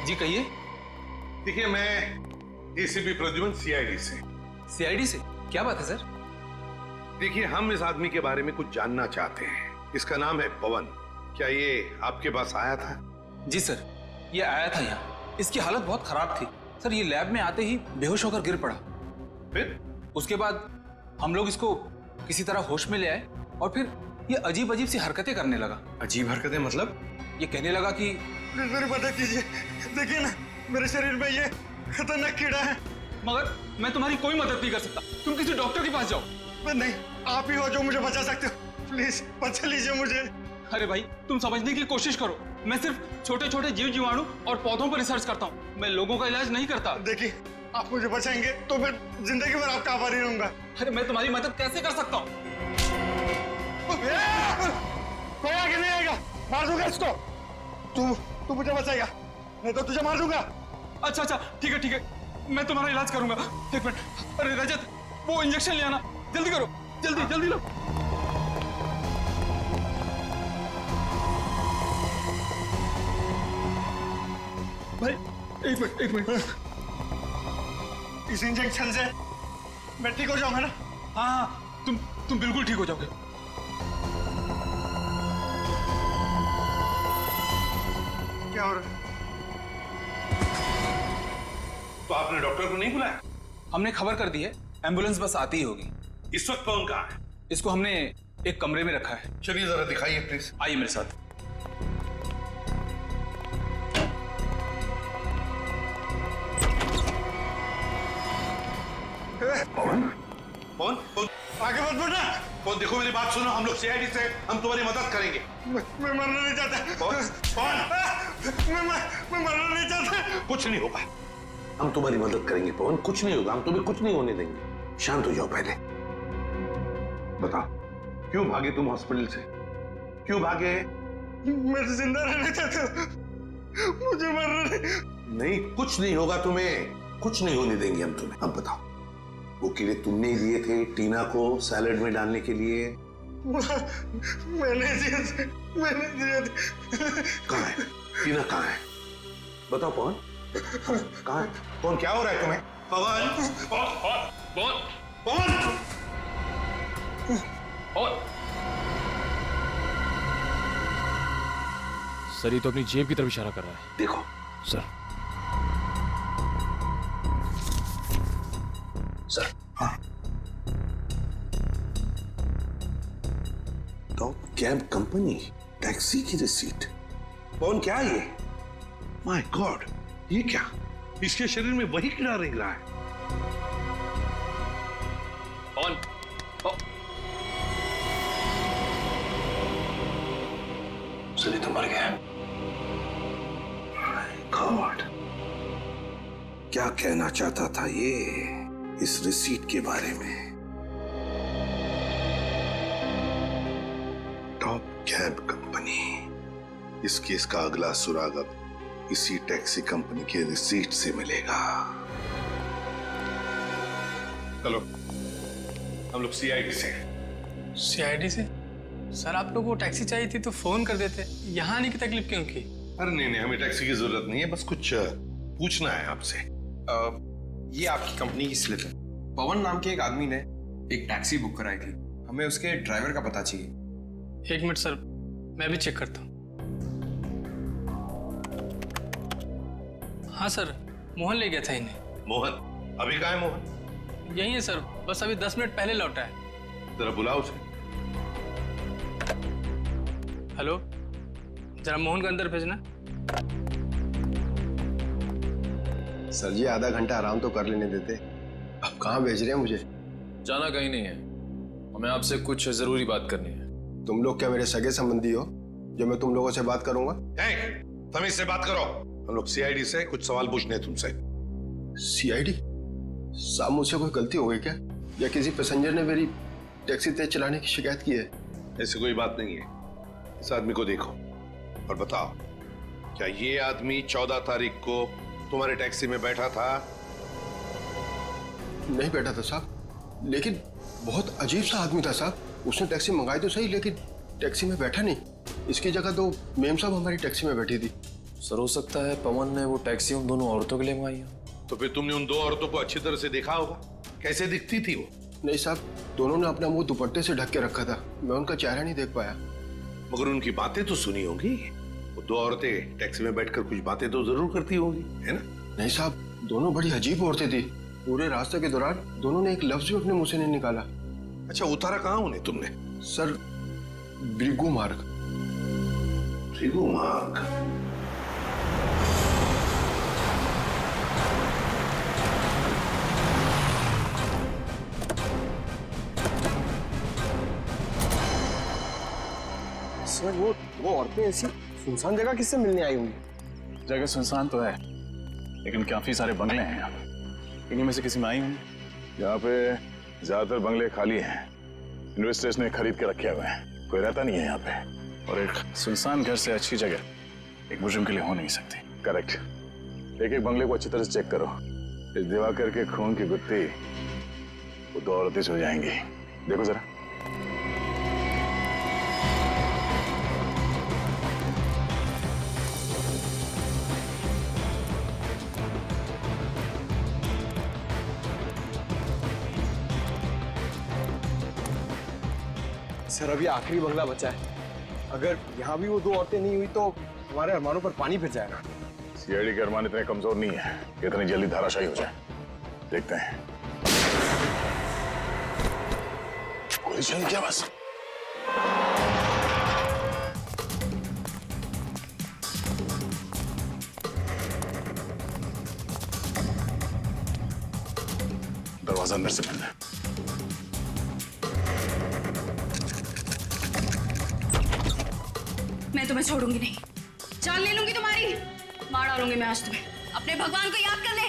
जी कहिए।
देखिए, मैं एसीपी प्रद्युमन सीआईडी से।
सीआईडी से? क्या बात है सर?
देखिए, हम इस आदमी के बारे में कुछ जानना चाहते हैं। इसका नाम है पवन। क्या ये आपके पास आया था?
जी सर, ये आया था यहाँ। इसकी हालत बहुत खराब थी सर। ये लैब में आते ही बेहोश होकर गिर पड़ा।
फिर
उसके बाद हम लोग इसको किसी तरह होश में ले आए, और फिर ये अजीब अजीब सी हरकतें करने लगा।
अजीब हरकतें मतलब?
ये कहने लगा कि
मेरी मदद कीजिए, देखिए ना मेरे शरीर में ये खतरनाक कीड़ा है।
मगर मैं तुम्हारी कोई मदद नहीं कर सकता, तुम किसी डॉक्टर के पास जाओ।
नहीं, आप ही हो जो मुझे बचा सकते हो। प्लीज बचा लीजिए मुझे।
अरे भाई, तुम समझने की कोशिश करो। मैं सिर्फ छोटे छोटे जीव जीवाणु और पौधों पर रिसर्च करता हूँ। मैं लोगों का इलाज नहीं करता।
देखिए, आप मुझे बचाएंगे तो मैं जिंदगी भर आपका आभारी रहूंगा।
अरे मैं तुम्हारी मदद कैसे कर सकता हूँ?
कोई आगे नहीं आएगा, मार दूंगा इसको। तू मुझे बचाएगा, नहीं तो तुझे मार दूंगा।
अच्छा, ठीक है, मैं तुम्हारा इलाज करूंगा। एक मिनट। अरे रजत, वो इंजेक्शन ले आना, जल्दी करो, जल्दी लो।
भाई एक मिनट। इस इंजेक्शन से मैं ठीक हो जाऊंगा ना?
हाँ, तुम बिल्कुल ठीक हो जाओगे।
क्या हो रहा है?
तो आपने डॉक्टर को नहीं बुलाया?
हमने खबर कर दी है, एम्बुलेंस बस आती ही होगी।
इस वक्त कौन कहाँ है?
इसको हमने एक कमरे में रखा है।
चलिए जरा दिखाइए प्लीज।
आइए मेरे साथ।
पवन
आगे मत बढ़ना।
कौन, देखो मेरी बात सुनो, हम लोग सीआईडी से, हम तुम्हारी मदद करेंगे।
मैं मरना नहीं चाहता।
कौन?
मैं मरना नहीं चाहता।
कुछ नहीं होगा, हम तुम्हारी मदद करेंगे पवन। कुछ नहीं होगा, हम तुम्हें कुछ नहीं होने देंगे। शांत हो जाओ पहले। बताओ, क्यों भागे तुम हॉस्पिटल से? क्यों भागे?
मैं जिंदा रहना चाहता हूँ, मुझे मरना
नहीं। कुछ नहीं होगा तुम्हें, कुछ नहीं होने देंगे हम तुम्हें। अब बताओ, वो कीड़े तुमने ही दिए थे टीना को सैलेड में डालने के लिए?
मैंने दिए थे।
कहाँ है टीना? कहाँ है? बताओ पवन, कहाँ है? कौन, क्या हो रहा है तुम्हें?
पवन! सर, ये तो अपनी जेब की तरफ इशारा कर रहा है।
देखो
सर।
सर, हाँ। टॉप कैब कंपनी, टैक्सी की रिसीट। कौन, क्या ये? माय गॉड, ये क्या? इसके शरीर में वही कीड़ा रह रहा है।
कौन?
सनी तो मर गया। गॉड, क्या कहना चाहता था ये इस रिसीट के बारे में? Top cab company. इस केस का अगला सुराग अब इसी टैक्सी कंपनी के रिसीट से मिलेगा। चलो हम लोग सीआईडी से।
सीआईडी से? सर आप लोगों को टैक्सी चाहिए थी तो फोन कर देते, यहाँ आने की तकलीफ क्यों की?
अरे नहीं, हमें टैक्सी की जरूरत नहीं है, बस कुछ पूछना है आपसे।
ये आपकी कंपनी की स्लिप है। पवन नाम के एक आदमी ने एक टैक्सी बुक कराई थी, हमें उसके ड्राइवर का पता चाहिए।
1 मिनट सर, मैं भी चेक करता हूँ। हाँ सर, मोहन ले गया था इन्हें।
मोहन? अभी कहाँ है मोहन?
यही है सर, बस अभी 10 मिनट पहले लौटा है।
जरा बुलाओ उसे।
हेलो, जरा मोहन को अंदर भेजना।
सर जी आधा घंटा आराम तो कर लेने देते। अब कहाँ भेज रहे हैं मुझे?
जाना कहीं नहीं है, हमें आपसे कुछ जरूरी बात करनी है।
तुम लोग क्या मेरे सगे संबंधी हो जो मैं तुम लोगों से बात करूंगा?
तमीज से बात करो। हम लोग सीआईडी से कुछ सवाल पूछने हैं तुमसे।
सीआईडी? साहब मुझसे कोई गलती हो गई क्या, या किसी पैसेंजर ने मेरी टैक्सी तेज चलाने की शिकायत की है?
ऐसी कोई बात नहीं है। इस आदमी को देखो और बताओ, क्या ये आदमी 14 तारीख को तुम्हारे टैक्सी में बैठा था?
नहीं बैठा था साहब, लेकिन बहुत अजीब सा आदमी था साहब। उसने टैक्सी मंगाई तो सही, लेकिन टैक्सी में बैठा नहीं। इसकी जगह तो मेम साहब हमारी टैक्सी में बैठी थी।
सर हो सकता है पवन ने वो टैक्सी उन दोनों औरतों के लिए मंगाई हो।
तो फिर तुमने उन 2 औरतों को अच्छी तरह से देखा होगा, कैसे दिखती थी वो?
नहीं साहब, दोनों ने अपना मुंह दुपट्टे से ढक के रखा था, मैं उनका चेहरा नहीं देख पाया।
मगर उनकी बातें तो सुनी होंगी। वो 2 औरतें टैक्सी में बैठकर कुछ बातें तो जरूर करती होंगी, है ना?
नहीं साहब, दोनों बड़ी अजीब औरतें थी। पूरे रास्ते के दौरान दोनों ने एक लफ्ज भी अपने मुंह से नहीं निकाला।
अच्छा, उतारा कहाँ उन्हें तुमने?
सर, ब्रिगू मार्ग।
ब्रिगू मार्ग?
सर वो औरतें ऐसी सुनसान जगह किससे मिलने आई होंगी?
जगह सुनसान तो है, लेकिन काफी सारे बंगले हैं यहाँ पे। इन्हीं में से किसी में आई होंगी।
यहाँ पे ज्यादातर बंगले खाली हैं, इन्वेस्टर्स ने खरीद के रखे हुए हैं, कोई रहता नहीं है यहाँ पे।
और एक सुनसान घर से अच्छी जगह एक मुजरिम के लिए हो नहीं सकती।
करेक्ट। एक एक बंगले को अच्छी तरह से चेक करो। इस दिवाकर के खून की गुत्थी वो 2 औरतें हो जाएंगी। देखो जरा।
सर अभी आखिरी बंगला बचा है, अगर यहाँ भी वो 2 औरतें नहीं हुई तो हमारे अरमानों पर पानी फिर जाएगा।
सीआईडी के अरमान इतने कमजोर नहीं है कि इतनी जल्दी धाराशायी हो जाए। देखते हैं। गोली चली क्या बस? दरवाजा अंदर से बंद है।
मैं तुम्हें छोड़ूंगी नहीं, जान ले लूंगी तुम्हारी, मार डालूंगी मैं आज तुम्हें। अपने भगवान को याद कर ले।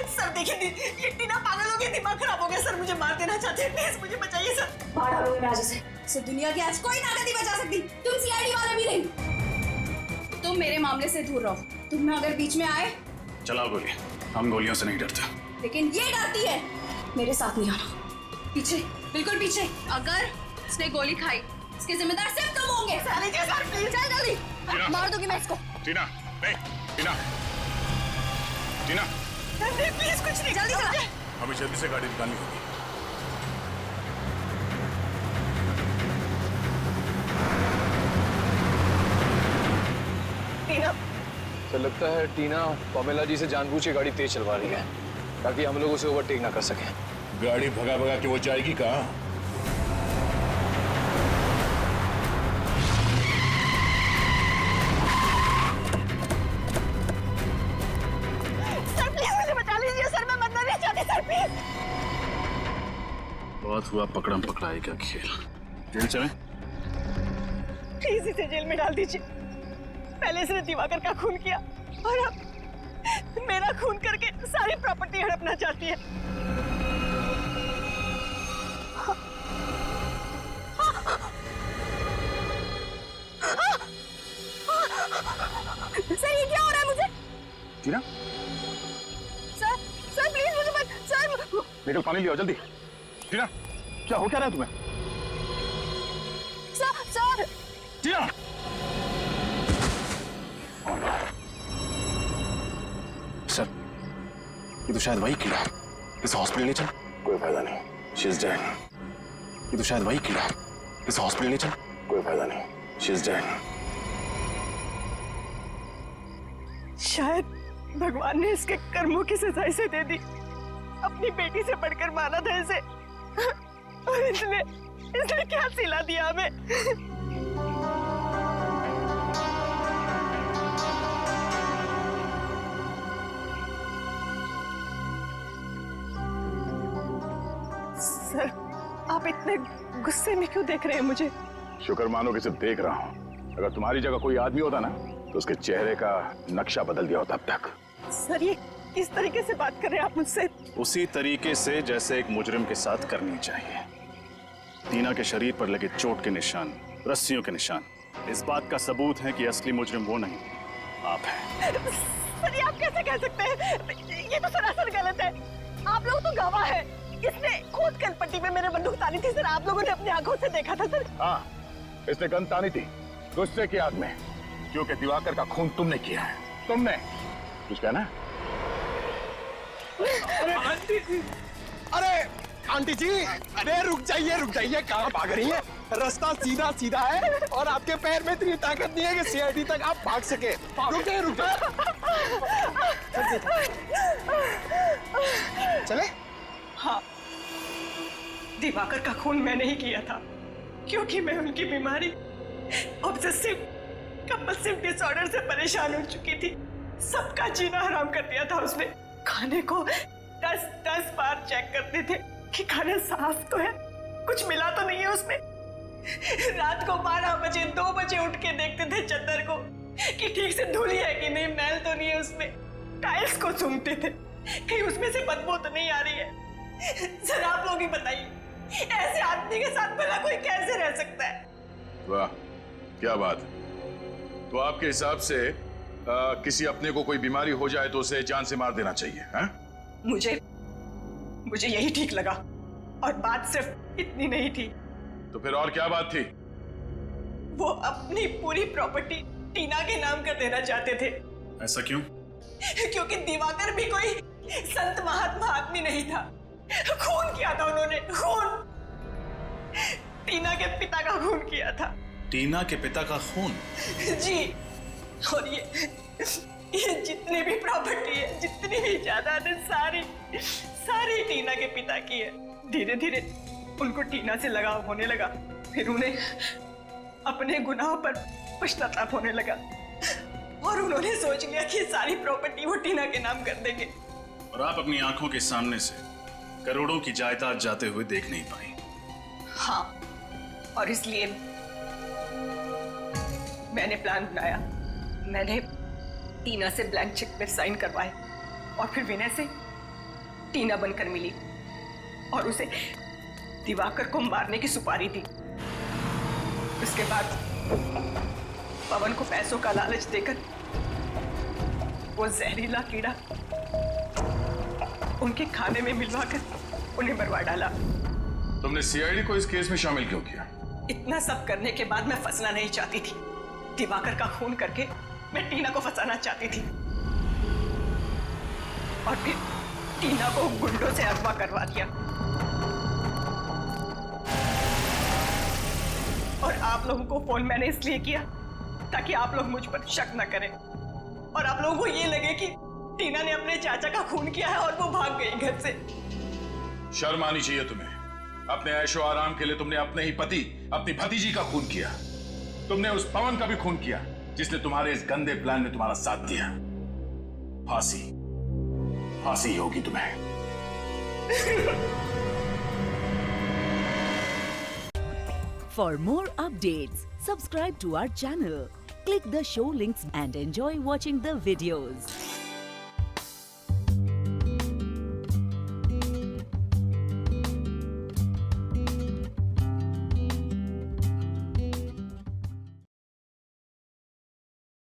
सर देखिए, ये टीना पागल हो गई, दिमाग खराब हो गया सर, मुझे मार देना चाहते हैं, प्लीज मुझे बचाइए सर।
मार डालूंगी मैं आज उसे। इस दुनिया की आज कोई ताकत नहीं बचा सकती, तुम सीआईडी वाले भी नहीं। तुम मेरे मामले से दूर रहो, तुम अगर बीच में आए
चलाओ गोली। हम गोलियों से नहीं डरते,
लेकिन ये डरती है। मेरे साथ नहीं आना, पीछे, बिल्कुल पीछे। अगर इसने गोली खाई, इसके जिम्मेदार सिर्फ तुम होंगे। चल जल्दी, मार दूंगी मैं इसको।
टीना, नहीं, टीना, टीना,
प्लीज कुछ नहीं, जल्दी चला।
हमें जल्दी से गाड़ी निकालनी होगी।
टीना,
तो लगता है टीना पमेला जी से जानबूझ के गाड़ी तेज चलवा रही है ताकि हम लोग उसे ओवरटेक ना कर सकें।
गाड़ी भगा भगा के वो जाएगी कहाँ?
सर प्लीज मुझे बचा लीजिए सर, मैं मरना नहीं चाहती सर, प्लीज।
बहुत हुआ पकड़म पकड़ाई का खेल। जेल चलें?
इसे जेल में डाल दीजिए। पहले इसने दिवाकर का खून किया और अब मेरा खून करके सारी प्रॉपर्टी हड़पना चाहती है।
सर ये क्या हो रहा है मुझे?
टीना,
सर सर प्लीज मुझे मत सर।
निकल, पानी लियो जल्दी। टीना, क्या हो क्या रहा है तुम्हें?
सर
टीना,
सर ये तो शायद वही कीड़ा, इस हॉस्पिटल ले चल। कोई फायदा नहीं, शी इज डेड। ये तो शायद वही कीड़ा, इस हॉस्पिटल ले चल। कोई फायदा नहीं, शी इज डेड।
शायद भगवान ने इसके कर्मों की सजा इसे दे दी। अपनी बेटी से बढ़कर माना था इसे और इसने क्या सिला दिया हमें। सर आप इतने गुस्से में क्यों देख रहे हैं मुझे?
शुक्र मानो कि सिर्फ देख रहा हूं। अगर तुम्हारी जगह कोई आदमी होता ना तो उसके चेहरे का नक्शा बदल दिया होता अब तक।
सर ये किस तरीके से बात कर रहे हैं आप मुझसे?
उसी तरीके से जैसे एक मुजरिम के साथ करनी चाहिए। टीना के शरीर पर लगे चोट के निशान, रस्सियों के निशान, इस बात का सबूत है कि असली मुजरिम वो नहीं, आप हैं।
सर ये आप कैसे कह सकते हैं? ये तो सरासर गलत है। आप लोग तो गवाह हैं। इसने खुद कनपट्टी में मेरे बंदूक तानी थी सर। आप लोगों ने अपनी आंखों से देखा था सर।
हाँ, इसने गन तानी थी गुस्से की आग में, क्योंकि दिवाकर का खून तुमने किया है। तुमने कुछ कहना?
आंटी जी, अरे आंटी जी, अरे रुक जाइए, कहाँ भाग रही हैं? रास्ता सीधा सीधा है और आपके पैर में इतनी ताकत नहीं है कि सीआईडी तक आप भाग सके। रुक जाइए।
चले? हाँ, दिवाकर का खून मैंने ही किया था, क्योंकि मैं उनकी बीमारी ऑब्सेसिव कंपल्सिव डिसऑर्डर से परेशान हो चुकी थी। सबका जीना हराम कर दिया था उसने। खाने को 10 बार चेक करते थे कि खाना साफ तो है, कुछ मिला तो नहीं है उसमें। रात को 12 बजे 2 बजे उठ के देखते थे चद्दर को कि ठीक से धुली है कि नहीं, मैल तो नहीं है उसमें। टाइल्स को सूंघते थे कहीं उसमें से बदबू तो नहीं आ रही है। जरा आप लोग ही बताइए, ऐसे आदमी के साथ भला कोई कैसे रह सकता है?
वाह, क्या बात है। तो आपके हिसाब से किसी अपने को कोई बीमारी हो जाए तो उसे जान से मार देना चाहिए, हैं?
मुझे यही ठीक लगा, और बात सिर्फ इतनी नहीं थी।
तो फिर और क्या बात थी?
वो अपनी पूरी प्रॉपर्टी टीना के नाम कर देना चाहते थे।
ऐसा क्यों?
क्योंकि दिवाकर भी कोई संत महात्मा आदमी नहीं था। खून किया था उन्होंने, खून। टीना के पिता का खून किया था।
टीना के पिता का खून?
जी, और ये जितनी भी प्रॉपर्टी है, जितनी भी जायदाद है, सारी टीना के पिता की है। धीरे धीरे उनको टीना से लगाव होने लगा, फिर उन्हें अपने गुनाहों पर पश्चाताप होने लगा और उन्होंने सोच लिया कि सारी प्रॉपर्टी वो टीना के नाम कर देंगे।
और आप अपनी आंखों के सामने से करोड़ों की जायदाद जाते हुए देख नहीं पाई।
हाँ, और इसलिए मैंने प्लान बनाया। मैंने टीना से ब्लैंक चेक पे साइन करवाए और फिर विनय से टीना बनकर मिली और उसे दिवाकर को मारने की सुपारी दी। उसके बाद पवन को पैसों का लालच देकर वो जहरीला कीड़ा उनके खाने में मिलवाकर उन्हें मरवा डाला।
तुमने सीआईडी को इस केस में शामिल क्यों किया?
इतना सब करने के बाद मैं फंसना नहीं चाहती थी। दिवाकर का खून करके मैं टीना को फंसाना चाहती थी और फिर टीना को गुंडों से अगवा करवा दिया। और आप लोगों को फोन मैंने इसलिए किया ताकि आप लोग मुझ पर शक न करें और आप लोगों को ये लगे कि टीना ने अपने चाचा का खून किया है और वो भाग गई घर से।
शर्म आनी चाहिए तुम्हें। अपने ऐशो आराम के लिए तुमने अपने ही पति, अपनी भतीजी का खून किया। तुमने उस पवन का भी खून किया जिसने तुम्हारे इस गंदे प्लान में तुम्हारा साथ दिया। फांसी होगी तुम्हें।
For more updates,
Subscribe to our channel, click the show links and enjoy watching the videos.